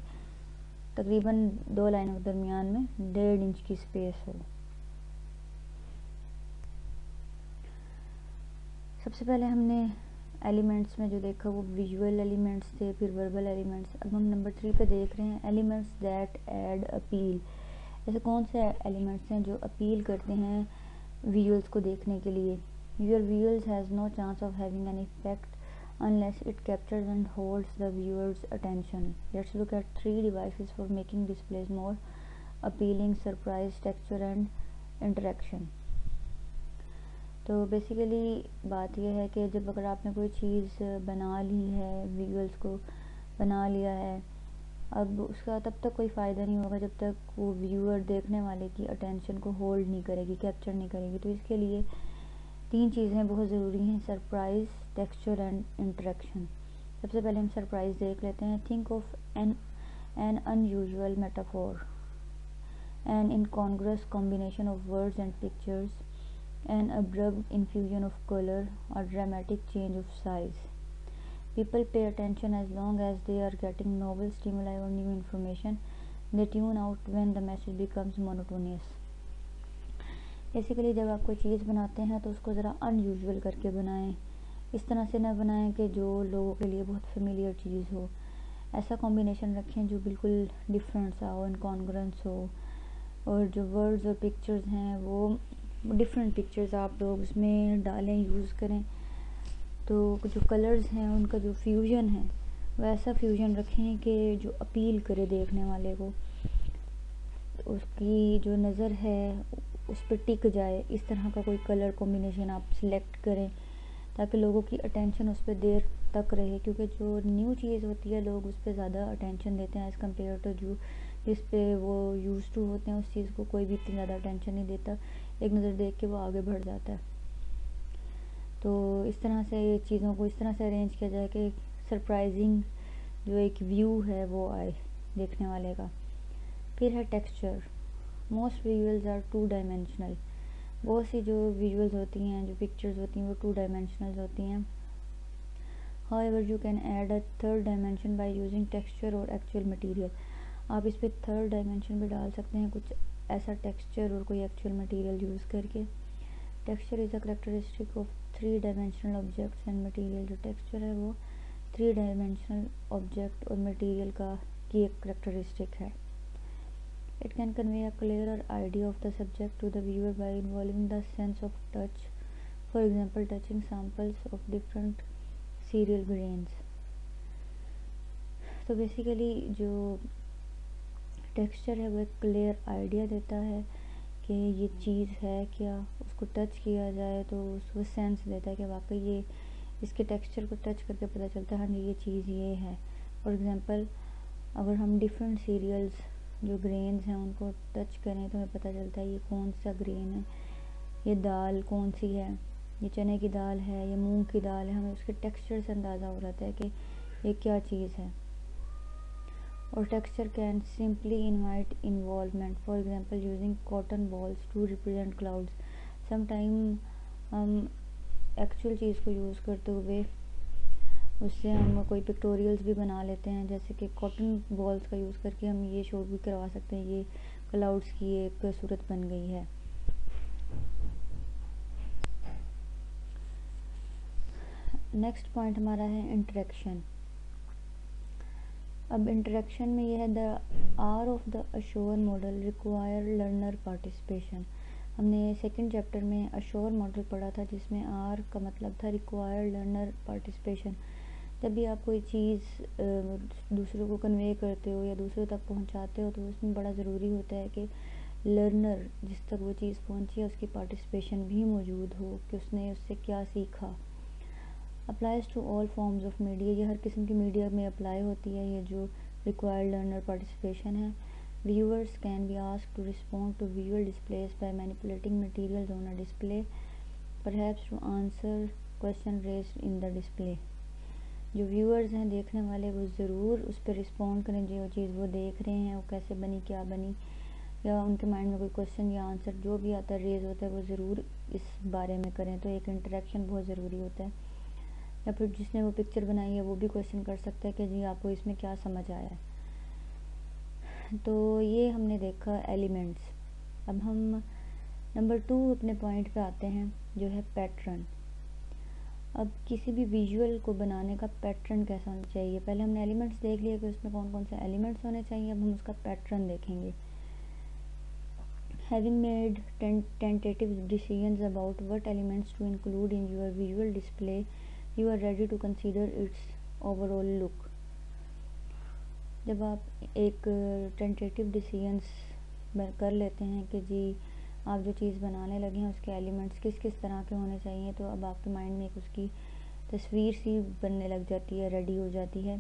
तकरीबन 2 लाइनों के दरमियान में 1.5 इंच की स्पेस हो। सबसे पहले हमने एलिमेंट्स में जो देखा वो विजुअल एलिमेंट्स थे, फिर वर्बल एलिमेंट्स। अब हम नंबर 3 पे देख रहे हैं एलिमेंट्स दैट ऐड अपील। ऐसे कौन से एलिमेंट्स हैं जो अपील करते हैं विजुअल्स को देखने के लिए। Your visuals has no chance of having an effect unless it captures and holds the viewer's attention. Let's look at 3 devices for making displays more appealing: surprise, texture and interaction. तो basically बात यह है कि जब अगर आपने कोई चीज़ बना ली है, विजुअल्स को बना लिया है, अब उसका तब तक कोई फ़ायदा नहीं होगा जब तक वो व्यूअर देखने वाले की अटेंशन को होल्ड नहीं करेगी, कैप्चर नहीं करेगी। तो इसके लिए 3 चीज़ें बहुत ज़रूरी हैं: सरप्राइज़, टेक्सचर एंड इंटरेक्शन। सबसे पहले हम सरप्राइज़ देख लेते हैं। Think of an unusual metaphor, an incongruous combination of words and pictures, an abrupt infusion of color or dramatic change of size. People pay attention as long as they are getting novel stimuli or new information. They tune out when the message becomes monotonous. Basically जब आप कोई चीज़ बनाते हैं तो उसको ज़रा unusual करके बनाएं। इस तरह से ना बनाएं कि जो लोगों के लिए बहुत फेमिलियर चीज़ हो। ऐसा कॉम्बिनेशन रखें जो बिल्कुल डिफरेंट सा हो, इनकॉन्ग्रुएंस हो, और जो वर्ड्स और पिक्चर्स हैं वो डिफरेंट पिक्चर्स आप लोग उसमें डालें, यूज़ करें। तो जो कलर्स हैं उनका जो फ्यूजन है वैसा फ्यूजन रखें कि जो अपील करे देखने वाले को, उसकी जो नज़र है उस पर टिक जाए। इस तरह का कोई कलर कॉम्बिनेशन आप सिलेक्ट करें ताकि लोगों की अटेंशन उस पर देर तक रहे, क्योंकि जो न्यू चीज़ होती है लोग उस पर ज़्यादा अटेंशन देते हैं एज़ कम्पेयर टू जो जिस पे वो यूज़ टू होते हैं। उस चीज़ को कोई भी इतनी ज़्यादा अटेंशन नहीं देता, एक नज़र देख के वो आगे बढ़ जाता है। तो इस तरह से ये चीज़ों को इस तरह से अरेंज किया जाए कि सरप्राइजिंग जो एक व्यू है वो आए देखने वाले का। फिर है texture. Most visuals are 2 dimensional. बहुत सी जो विजुअल्स होती हैं, जो पिक्चर्स होती हैं वो 2 डायमेंशनल होती हैं। However you can add a 3rd dimension by using texture और एक्चुअल मटेरियल। आप इस पर 3rd डायमेंशन भी डाल सकते हैं, कुछ ऐसा टेक्सचर और कोई एक्चुअल मटेरियल यूज़ करके। Texture is a characteristic of 3 dimensional objects and material. जो टेक्सचर है वो 3 डायमेंशनल ऑब्जेक्ट और मटेरियल की एक करेक्टरिस्टिक है। It can convey a clearer idea of the subject to the viewer by involving the sense of touch, for example touching samples of different cereal grains. तो basically जो texture है वो एक clear idea देता है कि ये चीज़ है क्या, उसको टच किया जाए तो उसको सेंस देता है कि वाकई ये, इसके टेक्सचर को टच करके पता चलता है हाँ ये चीज़ ये है। फॉर एग्ज़ाम्पल अगर हम डिफरेंट सीरियल्स जो ग्रेन्स हैं उनको टच करें तो हमें पता चलता है ये कौन सा ग्रेन है, ये दाल कौन सी है, ये चने की दाल है, ये मूंग की दाल है। हमें उसके टेक्सचर से अंदाज़ा हो जाता है कि ये क्या चीज़ है। और texture can simply invite involvement, for example using cotton balls to represent clouds. Sometime हम एक्चुअल चीज़ को यूज़ करते हुए उससे हम कोई पिक्टोरियल्स भी बना लेते हैं, जैसे कि कॉटन बॉल्स का यूज़ करके हम ये शो भी करवा सकते हैं ये क्लाउड्स की एक सूरत बन गई है। नेक्स्ट पॉइंट हमारा है इंटरेक्शन। अब इंटरेक्शन में यह है the R of the ASSURE model require learner participation. हमने सेकंड चैप्टर में अश्योर मॉडल पढ़ा था जिसमें आर का मतलब था रिक्वायर लर्नर पार्टिसिपेशन। जब भी आप कोई चीज़ दूसरों को कन्वे करते हो या दूसरों तक पहुंचाते हो तो उसमें बड़ा ज़रूरी होता है कि लर्नर जिस तक वो चीज़ पहुंची है उसकी पार्टिसिपेशन भी मौजूद हो, कि उसने उससे क्या सीखा। Applies to all forms of media, ये हर किस्म की मीडिया में अप्लाई होती है, ये जो रिक्वायर्ड लर्नर पार्टिसिपेशन है। Viewers can be asked to respond to visual displays by manipulating materials on a display, perhaps to answer question raised in the display. जो व्यूअर्स हैं, देखने वाले, वो ज़रूर उस पर रिस्पॉन्ड करें जो चीज़ वो देख रहे हैं, वो कैसे बनी, क्या बनी, या उनके माइंड में कोई क्वेश्चन या आंसर जो भी आता है, रेज होता है, वो ज़रूर इस बारे में करें। तो एक इंटरेक्शन बहुत ज़रूरी होता है। या फिर जिसने वो पिक्चर बनाई है वो भी क्वेश्चन कर सकता है कि जी आपको इसमें क्या समझ आया है। तो ये हमने देखा एलिमेंट्स। अब हम नंबर 2 अपने पॉइंट पे आते हैं, जो है पैटर्न। अब किसी भी विजुअल को बनाने का पैटर्न कैसा होना चाहिए। पहले हमने एलिमेंट्स देख लिए कि उसमें कौन कौन से एलिमेंट्स होने चाहिए, अब हम उसका पैटर्न देखेंगे। Having made tentative decisions about what elements to include in your visual display, you are ready to consider its overall look. जब आप एक टेंटेटिव डिसीजंस कर लेते हैं कि जी आप जो चीज़ बनाने लगे हैं उसके एलिमेंट्स किस किस तरह के होने चाहिए, तो अब आपके माइंड में एक उसकी तस्वीर सी बनने लग जाती है, रेडी हो जाती है।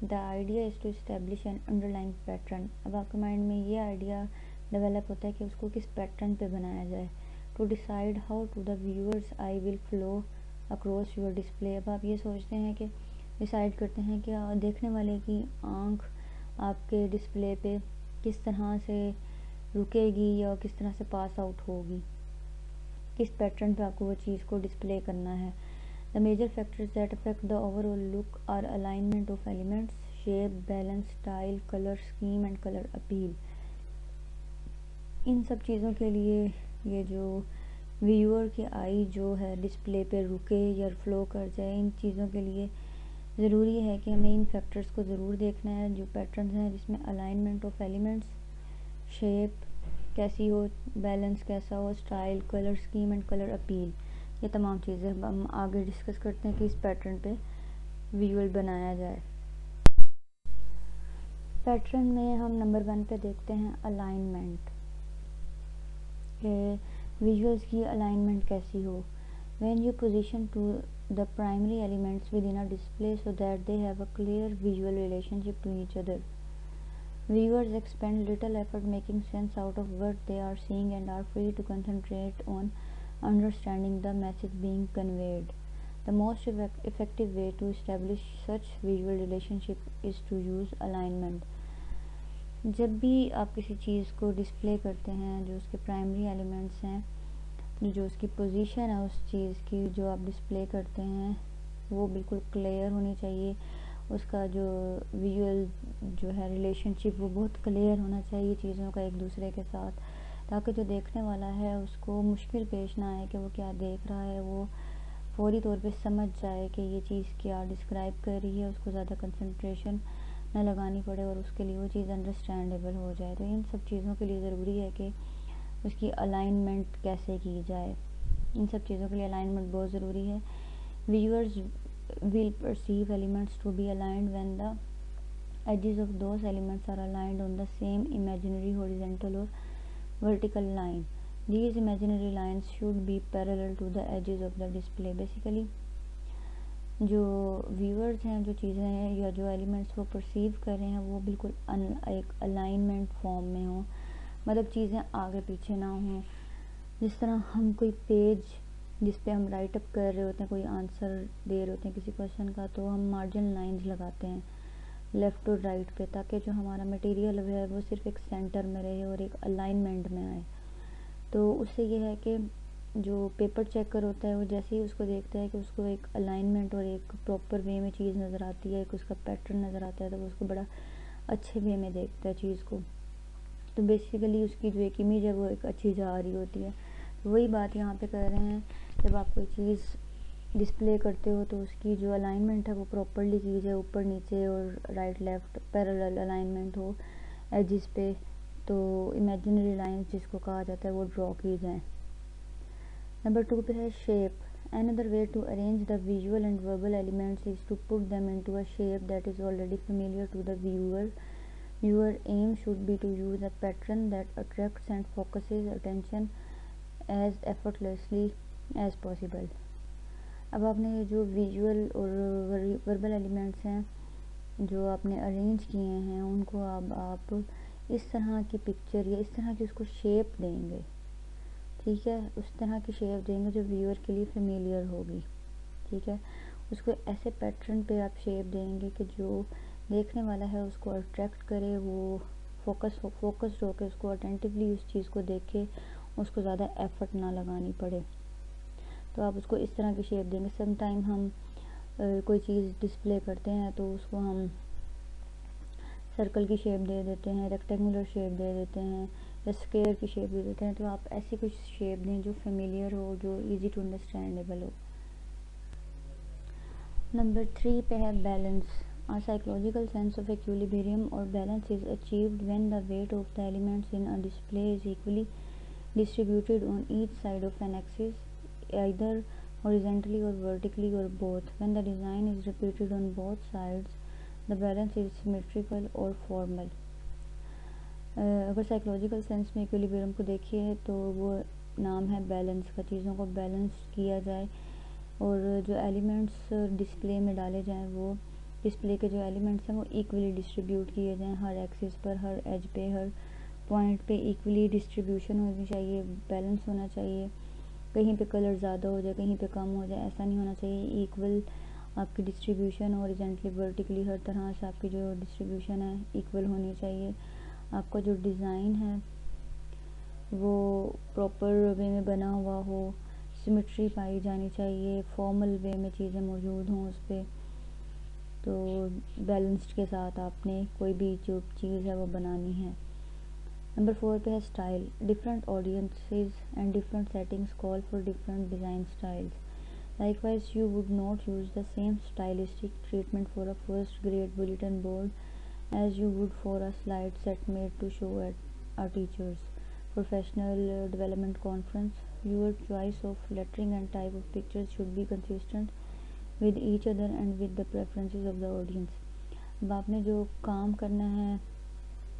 The idea is to establish an underlying pattern. अब आपके माइंड में ये आइडिया डेवलप होता है कि उसको किस पैटर्न पे बनाया जाए। To decide how to the viewers eye will flow across your display. अब आप ये सोचते हैं कि डिसाइड करते हैं कि देखने वाले की आँख आपके डिस्प्ले पे किस तरह से रुकेगी या किस तरह से पास आउट होगी, किस पैटर्न पे आपको वो चीज़ को डिस्प्ले करना है। The major factors that affect the overall look are alignment of elements, shape, balance, style, colour scheme and colour appeal. इन सब चीज़ों के लिए ये जो व्यूअर की आई जो है डिस्प्ले पे रुके या फ्लो कर जाए, इन चीज़ों के लिए ज़रूरी है कि हमें इन फैक्टर्स को ज़रूर देखना है। जो पैटर्न्स हैं जिसमें अलाइनमेंट ऑफ एलिमेंट्स, शेप कैसी हो, बैलेंस कैसा हो, style, colour scheme and colour appeal, ये तमाम चीज़ें हम आगे डिस्कस करते हैं कि इस पैटर्न पे विजुअल बनाया जाए। पैटर्न में हम नंबर 1 पे देखते हैं अलाइनमेंट, विजुअल्स की अलाइनमेंट कैसी हो। When you position to the primary elements within a display so that they have a clear visual relationship to each other, viewers expend little effort making sense out of what they are seeing and are free to concentrate on understanding the message being conveyed. The most effective way to establish such visual relationship is to use alignment. जब भी आप किसी चीज़ को display करते हैं, जो उसके primary elements हैं, जो उसकी पोजीशन है उस चीज़ की जो आप डिस्प्ले करते हैं, वो बिल्कुल क्लियर होनी चाहिए। उसका जो विजुअल जो है रिलेशनशिप वो बहुत क्लियर होना चाहिए चीज़ों का एक दूसरे के साथ, ताकि जो देखने वाला है उसको मुश्किल पेश ना आए कि वो क्या देख रहा है, वो फौरी तौर पे समझ जाए कि ये चीज़ क्या डिस्क्राइब कर रही है, उसको ज़्यादा कंसंट्रेशन ना लगानी पड़े और उसके लिए वो चीज़ अंडरस्टैंडेबल हो जाए। तो इन सब चीज़ों के लिए ज़रूरी है कि उसकी अलाइनमेंट कैसे की जाए। इन सब चीज़ों के लिए अलाइनमेंट बहुत ज़रूरी है। Viewers will perceive elements to be aligned when the edges of those elements are aligned on the same imaginary horizontal or vertical line. These imaginary lines should be parallel to the edges of the display. Basically जो viewers हैं, जो चीज़ें हैं या जो elements वो perceive कर रहे हैं वो बिल्कुल एक अलाइनमेंट फॉर्म में हो, मतलब चीज़ें आगे पीछे ना हों। जिस तरह हम कोई पेज जिस पे हम राइट अप कर रहे होते हैं, कोई आंसर दे रहे होते हैं किसी क्वेश्चन का, तो हम मार्जिन लाइंस लगाते हैं लेफ़्ट और राइट पे, ताकि जो हमारा मटेरियल है वो सिर्फ एक सेंटर में रहे और एक अलाइनमेंट में आए। तो उससे ये है कि जो पेपर चेकर होता है वो जैसे ही उसको देखता है कि उसको एक अलाइनमेंट और एक प्रॉपर वे में चीज़ नज़र आती है, एक उसका पैटर्न नज़र आता है, तो वो उसको बड़ा अच्छे वे में देखता है चीज़ को। तो बेसिकली उसकी जो एक इमेज है वो एक अच्छी जा रही होती है। तो वही बात यहाँ पे कर रहे हैं, जब आप कोई चीज़ डिस्प्ले करते हो तो उसकी जो अलाइनमेंट है वो प्रॉपरली की जाए, ऊपर नीचे और राइट लेफ़्ट पैरेलल अलाइनमेंट हो एजिस पे, तो इमेजिनरी लाइंस जिसको कहा जाता है वो ड्रॉ की जाए। नंबर 2 पे है shape. Another way to arrange the visual and verbal elements is to put them into a shape that is already familiar to the viewer. Your aim should be to use a pattern that attracts and focuses attention as effortlessly as possible. अब आपने ये जो visual और verbal elements हैं जो आपने arrange किए हैं, उनको अब आप इस तरह की पिक्चर या इस तरह की उसको शेप देंगे, ठीक है, उस तरह की शेप देंगे जो व्यूअर के लिए फेमिलियर होगी, ठीक है। उसको ऐसे पैटर्न पे आप शेप देंगे कि जो देखने वाला है उसको अट्रैक्ट करे, वो फोकस्ड होकर उसको अटेंटिवली उस चीज़ को देखे, उसको ज़्यादा एफर्ट ना लगानी पड़े। तो आप उसको इस तरह की शेप देंगे। सम टाइम हम कोई चीज़ डिस्प्ले करते हैं तो उसको हम सर्कल की शेप दे देते हैं, रेक्टेंगुलर शेप दे देते हैं या स्क्वायर की शेप दे देते हैं। तो आप ऐसी कुछ शेप दें जो फेमिलियर हो, जो इजी टू अंडरस्टैंडेबल हो। नंबर 3 पे है balance. A psychological sense of equilibrium or balance is achieved when the weight of the elements in a display is equally distributed on each side of an axis, either horizontally or vertically or both. When the design is repeated on both sides, the balance is symmetrical or formal. अगर psychological sense में equilibrium को देखिए तो वो नाम है balance का, चीज़ों को बैलेंस किया जाए और जो एलिमेंट्स डिस्प्ले में डाले जाएं, वो डिस्प्ले के जो एलिमेंट्स हैं वो इक्वली डिस्ट्रीब्यूट किए जाएं, हर एक्सिस पर, हर एज पे, हर पॉइंट पे इक्वली डिस्ट्रीब्यूशन होनी चाहिए, बैलेंस होना चाहिए। कहीं पे कलर ज़्यादा हो जाए, कहीं पे कम हो जाए, ऐसा नहीं होना चाहिए। इक्वल आपकी डिस्ट्रीब्यूशन, हॉरिजॉन्टली वर्टिकली हर तरह से आपकी जो डिस्ट्रीब्यूशन है इक्वल होनी चाहिए। आपका जो डिज़ाइन है वो प्रॉपर वे में बना हुआ हो, सिमेट्री पाई जानी चाहिए, फॉर्मल वे में चीज़ें मौजूद हों उस पर। तो बैलेंस्ड के साथ आपने कोई भी जो चीज़ है वो बनानी है। नंबर 4 पे है style. Different audiences and different settings call for different design styles. Likewise, you would not use the same stylistic treatment for a first grade bulletin board as you would for a slide set made to show at a teacher's professional development conference. Your choice of lettering and type of pictures should be consistent with each other and with the preferences of the audience. अब आपने जो काम करना है,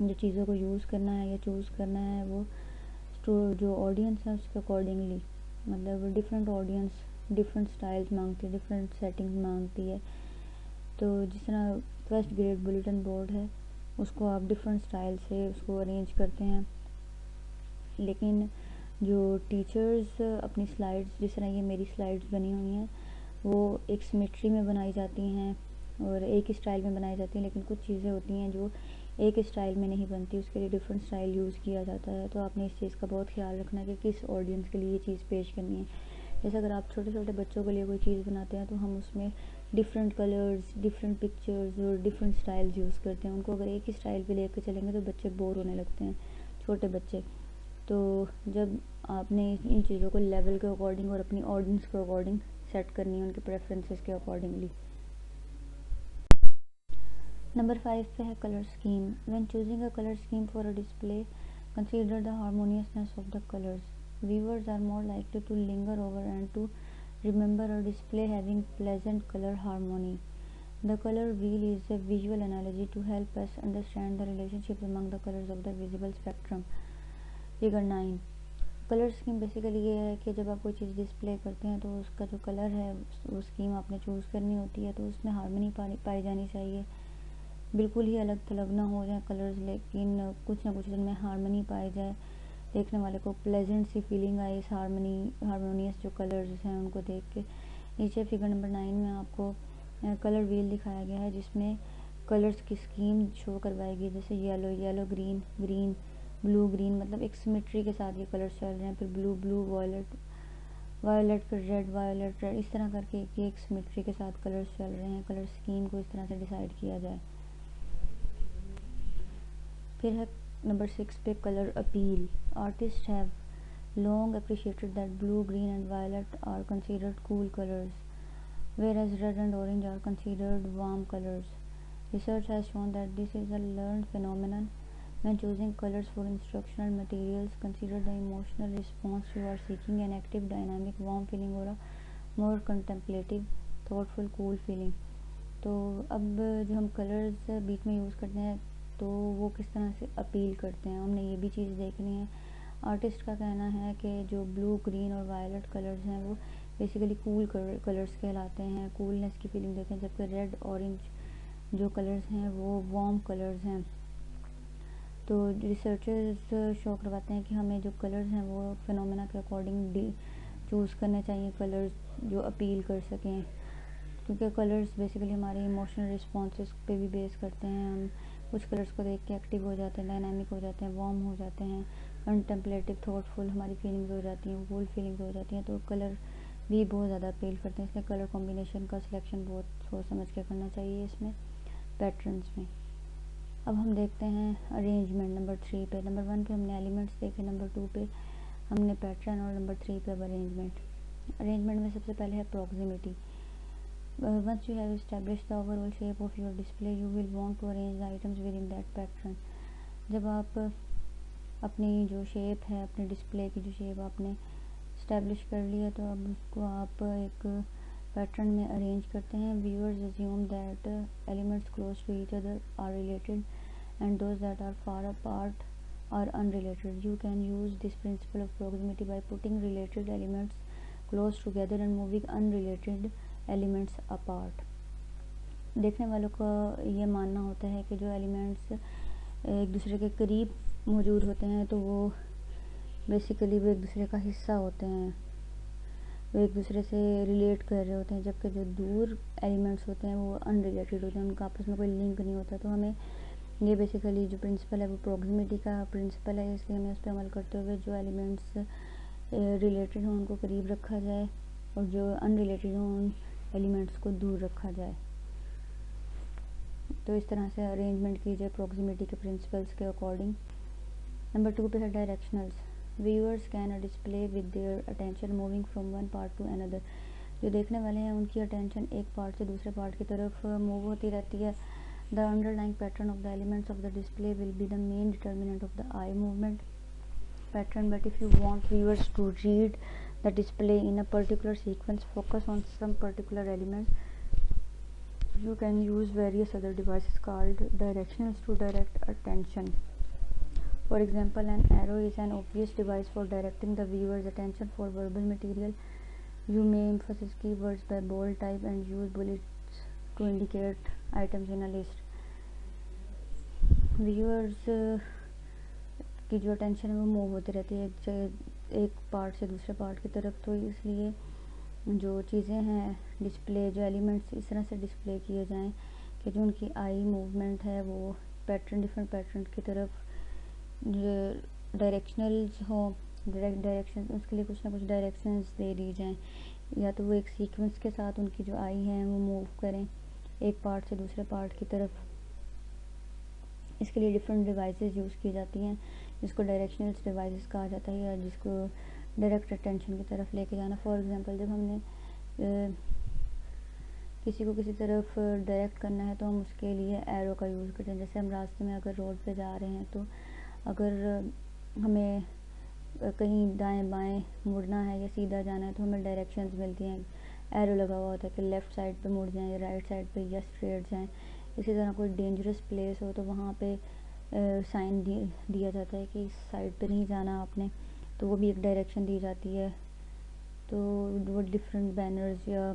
जो चीज़ों को use करना है या चूज़ करना है, वो जो ऑडियंस है उसके अकॉर्डिंगली, मतलब डिफरेंट ऑडियंस डिफरेंट स्टाइल्स मांगती है, डिफरेंट सेटिंग मांगती है। तो जिस तरह फर्स्ट ग्रेड बुलेटिन बोर्ड है उसको आप डिफरेंट स्टाइल से उसको अरेंज करते हैं, लेकिन जो टीचर्स अपनी स्लाइड्स, जिस तरह ये मेरी स्लाइड्स बनी हुई हैं, वो एक सिमेट्री में बनाई जाती हैं और एक ही स्टाइल में बनाई जाती हैं। लेकिन कुछ चीज़ें होती हैं जो एक स्टाइल में नहीं बनती, उसके लिए डिफरेंट स्टाइल यूज़ किया जाता है। तो आपने इस चीज़ का बहुत ख्याल रखना है कि किस ऑडियंस के लिए ये चीज़ पेश करनी है। जैसे अगर आप छोटे छोटे बच्चों के लिए कोई चीज़ बनाते हैं तो हम उसमें डिफरेंट कलर्स, डिफरेंट पिक्चर्स और डिफरेंट स्टाइल्स यूज़ करते हैं। उनको अगर एक ही स्टाइल पे लेकर चलेंगे तो बच्चे बोर होने लगते हैं, छोटे बच्चे। तो जब आपने इन चीज़ों को लेवल के अकॉर्डिंग और अपनी ऑडियंस के अकॉर्डिंग सेट करनी है, उनके प्रेफरेंसेस के अकॉर्डिंगली। नंबर 5 पे है colour scheme. When choosing a colour scheme for a display, consider the harmoniousness of the colours. Viewers are more likely to linger over and to remember a display having pleasant color harmony. The color wheel is a visual analogy to help us understand the relationships among the colors of the visible spectrum. Figure 9. Colour scheme basically ये है कि जब आप कोई चीज़ display करते हैं तो उसका जो कलर है वो स्कीम आपने चूज़ करनी होती है, तो उसमें हार्मनी पाई जानी चाहिए। बिल्कुल ही अलग थलग ना हो जाए कलर्स, लेकिन कुछ ना कुछ उनमें हार्मनी पाई जाए, देखने वाले को प्लेजेंट सी फीलिंग आए इस हार्मोनियस जो कलर्स हैं उनको देख के। नीचे फिगर नंबर 9 में आपको कलर व्हील दिखाया गया है जिसमें कलर्स की स्कीम शो करवाएगी। जैसे yellow green green, blue green, मतलब एक सिमेट्री के साथ ये कलर्स चल रहे हैं। फिर ब्लू वायलेट, फिर रेड वायलेट रेड, इस तरह करके एक सिमेट्री के साथ कलर्स चल रहे हैं। कलर स्कीम को इस तरह से डिसाइड किया जाए। फिर है नंबर 6 पे colour appeal. Artist have long appreciated that blue, green and violet are considered cool colors, whereas red and orange are considered warm colors. Research has shown that this is a learned phenomenon. When choosing colors for instructional materials, consider the emotional response you are seeking: an active, dynamic, warm feeling or a more contemplative, thoughtful, cool feeling. तो अब जो हम colours बीच में use करते हैं तो वो किस तरह से अपील करते हैं, हमने ये भी चीज़ देखनी है। आर्टिस्ट का कहना है कि जो ब्लू, ग्रीन और वायलेट कलर्स हैं वो बेसिकली कूल कलर्स कहलाते हैं, कूलनेस की फीलिंग देते हैं, जबकि रेड ऑरेंज जो कलर्स हैं वो वार्म कलर्स हैं। तो रिसर्चर्स शो करवाते हैं कि हमें जो कलर्स हैं वो फिनोमेना के अकॉर्डिंग चूज़ करने चाहिए, कलर्स जो अपील कर सकें, क्योंकि कलर्स बेसिकली हमारे इमोशनल रिस्पॉन्सेस पे भी बेस करते हैं। हम कुछ कलर्स को देख के एक्टिव हो जाते हैं, डायनामिक हो जाते हैं, वार्म हो जाते हैं, कंटेम्पलेटिव, थॉटफुल हमारी फीलिंग्स हो जाती हैं, कूल फीलिंग्स हो जाती हैं। तो कलर भी बहुत ज़्यादा अपील करते हैं, इसलिए कलर कॉम्बिनेशन का सिलेक्शन बहुत सोच समझ के करना चाहिए इसमें पैटर्न्स में। अब हम देखते हैं अरेंजमेंट नंबर 3 पे। नंबर 1 पे हमने एलिमेंट्स देखे, नंबर 2 पे हमने पैटर्न और नंबर 3 पे अब अरेंजमेंट। अरेंजमेंट में सबसे पहले है proximity. Once you have established the overall shape of your display, you will want to arrange the items within that pattern. जब आप अपनी जो शेप है, अपने डिस्प्ले की जो शेप आपने इस्टेब्लिश कर लिया, तो अब उसको आप एक पैटर्न में अरेंज करते हैं। Viewers assume that elements close to each other are related and those that are far apart are unrelated. You can use this principle of proximity by putting related elements close together and moving unrelated elements apart. देखने वालों का ये मानना होता है कि जो elements एक दूसरे के करीब मौजूद होते हैं तो वो बेसिकली वो एक दूसरे का हिस्सा होते हैं, वो एक दूसरे से रिलेट कर रहे होते हैं, जबकि जो दूर एलिमेंट्स होते हैं वो अनरिलेटेड होते हैं, उनका आपस में कोई लिंक नहीं होता। तो हमें ये बेसिकली जो प्रिंसिपल है वो प्रॉक्सिमिटी का प्रिंसिपल है, इसलिए हमें उस पर अमल करते हुए जो एलिमेंट्स रिलेटेड हों उनको करीब रखा जाए और जो अनरिलेटेड हों उन एलिमेंट्स को दूर रखा जाए। तो इस तरह से अरेंजमेंट की जाए प्रॉक्सिमिटी के प्रिंसिपल्स के अकॉर्डिंग। नंबर 2 पे है directionals. Viewers can display with their attention moving from one part to another. जो देखने वाले हैं उनकी अटेंशन एक पार्ट से दूसरे पार्ट की तरफ मूव होती रहती है। The underlying pattern of the elements of the display will be the main determinant of the eye movement pattern, but if you want viewers to read the display in a particular sequence, focus on some particular elements, you can use various other devices called directionals to direct attention. For example, an arrow is an obvious device for directing the viewer's attention. For verbal material, you may emphasize keywords by bold type and use bullets to indicate items in a list. Viewers की जो attention है वो move होती रहती है एक part से दूसरे पार्ट की तरफ, तो इसलिए जो चीज़ें हैं डिस्प्ले, जो एलिमेंट्स इस तरह से डिस्प्ले किए जाएं कि जो उनकी आई मूवमेंट है वो पैटर्न, डिफरेंट पैटर्न की तरफ डायरेक्शनल्स हो, डायरेक्शन उसके लिए कुछ ना कुछ डायरेक्शंस दे दी जाएं, या तो वो एक सीक्वेंस के साथ उनकी जो आई है वो मूव करें एक पार्ट से दूसरे पार्ट की तरफ। इसके लिए डिफरेंट डिवाइसेस यूज़ की जाती हैं, जिसको डायरेक्शनल्स डिवाइसेस कहा जाता है, या जिसको डायरेक्ट अटेंशन की तरफ लेके जाना। फॉर एग्जांपल, जब हमने किसी को किसी तरफ डायरेक्ट करना है तो हम उसके लिए एरो का यूज़ करते हैं। जैसे हम रास्ते में अगर रोड पे जा रहे हैं तो अगर हमें कहीं दाएं बाएं मुड़ना है या सीधा जाना है तो हमें डायरेक्शंस मिलती हैं, एरो लगा हुआ होता है कि लेफ़्ट साइड पे मुड़ जाएं या राइट साइड पे या स्ट्रेट जाएं। इसी तरह कोई डेंजरस प्लेस हो तो वहाँ पे साइन दिया जाता है कि इस साइड पे नहीं जाना आपने, तो वो भी एक डायरेक्शन दी जाती है। तो वो डिफरेंट बैनर्स या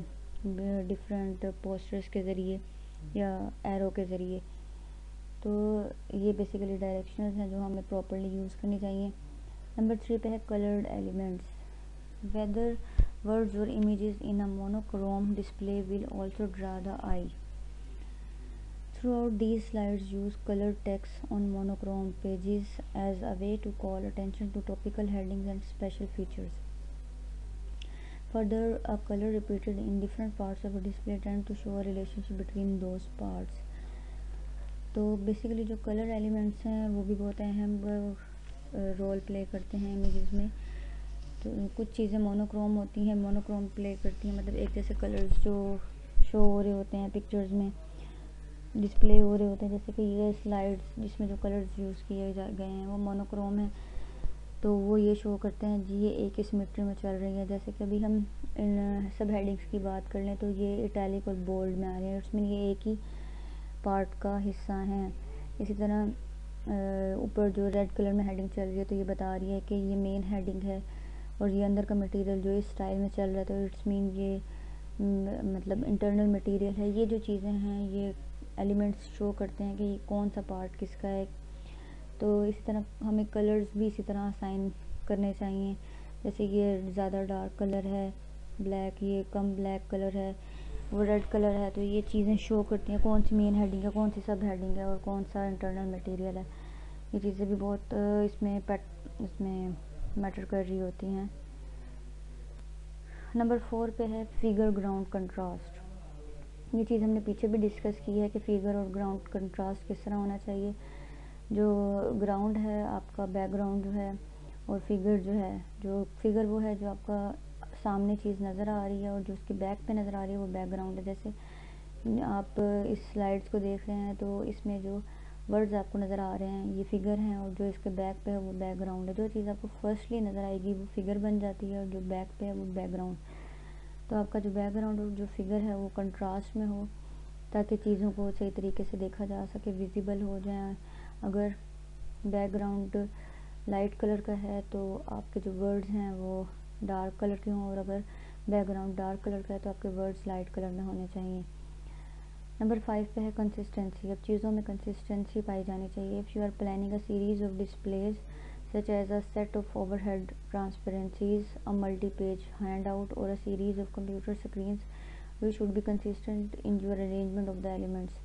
डिफरेंट पोस्टर्स के ज़रिए या एरो के ज़रिए, तो ये बेसिकली डायरेक्शंस हैं जो हमें प्रॉपर्ली यूज़ करनी चाहिए। नंबर 3 पे है कलर्ड एलिमेंट्स। वेदर वर्ड्स और images in a monochrome display will also draw the I. Throughout these slides, use colored text on monochrome pages as a way to call attention to topical headings and special features. Further, a color repeated in different parts of a display tends to show a relationship between those parts. तो basically जो colour elements हैं वो भी बहुत अहम role play करते हैं images में। तो कुछ चीज़ें मोनोक्रोम होती हैं, मोनोक्रोम प्ले करती हैं, मतलब एक जैसे कलर्स जो शो हो रहे होते हैं पिक्चर्स में, डिस्प्ले हो रहे होते हैं। जैसे कि ये स्लाइड्स जिसमें जो कलर्स यूज़ किए गए हैं वो मोनोक्रोम है, तो वो ये शो करते हैं जी ये एक ही सिमेट्री में चल रही है। जैसे कि अभी हम इन सब हेडिंग्स की बात कर लें तो ये इटैलिक और बोल्ड में आ रही है, उसमें ये एक ही पार्ट का हिस्सा है। इसी तरह ऊपर जो रेड कलर में हेडिंग चल रही है तो ये बता रही है कि ये मेन हेडिंग है, और ये अंदर का मटेरियल जो इस स्टाइल में चल रहा है, तो इट्स मीन ये मतलब इंटरनल मटेरियल है। ये जो चीज़ें हैं ये एलिमेंट्स शो करते हैं कि ये कौन सा पार्ट किसका है। तो इसी तरह हमें कलर्स भी इसी तरह असाइन करने चाहिए। जैसे ये ज़्यादा डार्क कलर है ब्लैक, ये कम ब्लैक कलर है, वो रेड कलर है, तो ये चीज़ें शो करती हैं कौन सी मेन हेडिंग है, कौन सी सब हेडिंग है और कौन सा इंटरनल मटेरियल है। ये चीज़ें भी बहुत इसमें मैटर कर रही होती हैं। नंबर 4 पे है फिगर ग्राउंड कंट्रास्ट। ये चीज़ हमने पीछे भी डिस्कस की है कि फिगर और ग्राउंड कंट्रास्ट किस तरह होना चाहिए। जो ग्राउंड है आपका बैकग्राउंड जो है, और फिगर जो है, जो फिगर वो है जो आपका सामने चीज़ नज़र आ रही है, और जो उसकी बैक पे नज़र आ रही है वो बैकग्राउंड है। जैसे आप इस स्लाइड्स को देख रहे हैं तो इसमें जो वर्ड्स आपको नज़र आ रहे हैं ये फिगर हैं, और जो इसके बैक पे है वो बैकग्राउंड है। जो चीज़ आपको फर्स्टली नज़र आएगी वो फिगर बन जाती है, और जो बैक पे है वो बैकग्राउंड। तो आपका जो बैकग्राउंड और जो फिगर है वो कंट्रास्ट में हो, ताकि चीज़ों को सही तरीके से देखा जा सके, विजिबल हो जाए। अगर बैकग्राउंड लाइट कलर का है तो आपके जो वर्ड्स हैं वो डार्क कलर के हों, और अगर बैकग्राउंड डार्क कलर का है तो आपके वर्ड्स लाइट कलर में होने चाहिए। नंबर 5 पे है कंसिस्टेंसी। अब चीज़ों में कंसिस्टेंसी पाई जानी चाहिए। If you are planning a series of displays such as a set of overhead transparencies, a multi-page handout, or a series of computer screens, you should be consistent in your arrangement of the elements.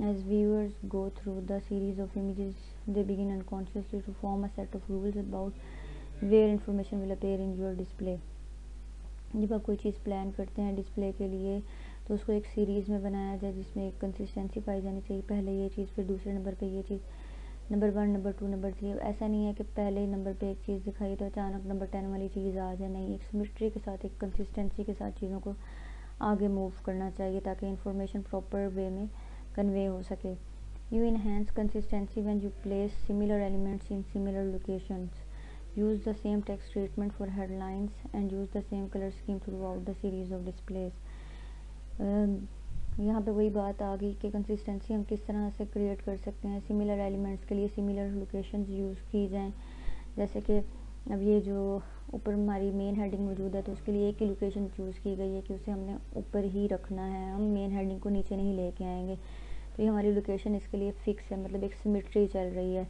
As viewers go through the series of images, they begin unconsciously to form a set of rules about where information will appear in your display. जब आप कोई चीज़ plan करते हैं display के लिए तो उसको एक सीरीज़ में बनाया जाए जिसमें एक कंसिस्टेंसी पाई जानी चाहिए। पहले ये चीज़, फिर दूसरे नंबर पे ये चीज़, नंबर 1, नंबर 2, नंबर 3। ऐसा नहीं है कि पहले ही नंबर पे एक चीज़ दिखाई तो अचानक नंबर 10 वाली चीज़ आ जाए। नहीं, एक सिमेट्री के साथ, एक कंसिस्टेंसी के साथ चीज़ों को आगे मूव करना चाहिए ताकि इंफॉर्मेशन प्रॉपर वे में कन्वे हो सके। You enhance consistency when you place similar elements in similar locations, use the same text treatment for headlines, and use the same color scheme throughout the series of displays. यहाँ पे वही बात आ गई कि consistency हम किस तरह से क्रिएट कर सकते हैं। सिमिलर एलिमेंट्स के लिए सिमिलर लोकेशंस यूज़ की जाएं। जैसे कि अब ये जो ऊपर हमारी मेन हेडिंग मौजूद है तो उसके लिए एक ही लोकेशन चूज़ की गई है कि उसे हमने ऊपर ही रखना है, हम मेन हेडिंग को नीचे नहीं लेके आएंगे। तो ये हमारी लोकेशन इसके लिए फ़िक्स है, मतलब एक सिमेट्री चल रही है।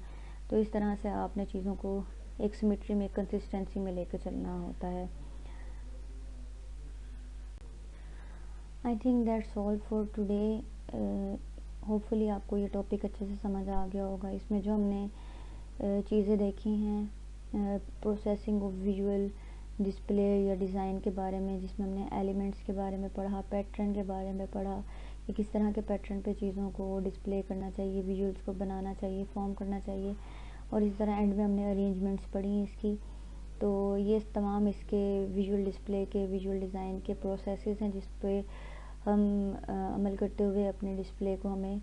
तो इस तरह से आपने चीज़ों को एक सिमेट्री में, कंसिस्टेंसी में लेकर चलना होता है। I think that's all for today. Hopefully आपको ये टॉपिक अच्छे से समझ आ गया होगा। इसमें जो हमने चीज़ें देखी हैं प्रोसेसिंग ऑफ विजुअल डिस्प्ले या डिज़ाइन के बारे में, जिसमें हमने एलिमेंट्स के बारे में पढ़ा, पैटर्न के बारे में पढ़ा कि किस तरह के पैटर्न पे चीज़ों को डिस्प्ले करना चाहिए, विजुअल्स को बनाना चाहिए, फॉर्म करना चाहिए, और इस तरह एंड में हमने अरेंजमेंट्स पढ़ी इसकी। तो ये तमाम इसके विजुअल डिस्प्ले के, विजुअल डिज़ाइन के प्रोसेसेस हैं जिस पे हम अमल करते हुए अपने डिस्प्ले को हमें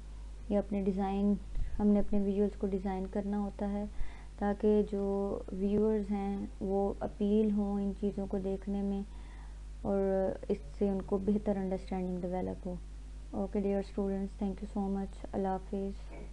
या अपने डिज़ाइन, हमने अपने विजुअल्स को डिज़ाइन करना होता है ताकि जो व्यूअर्स हैं वो अपील हों इन चीज़ों को देखने में, और इससे उनको बेहतर अंडरस्टैंडिंग डेवलप हो। Okay dear students, thank you so much. अल्लाह हाफिज़।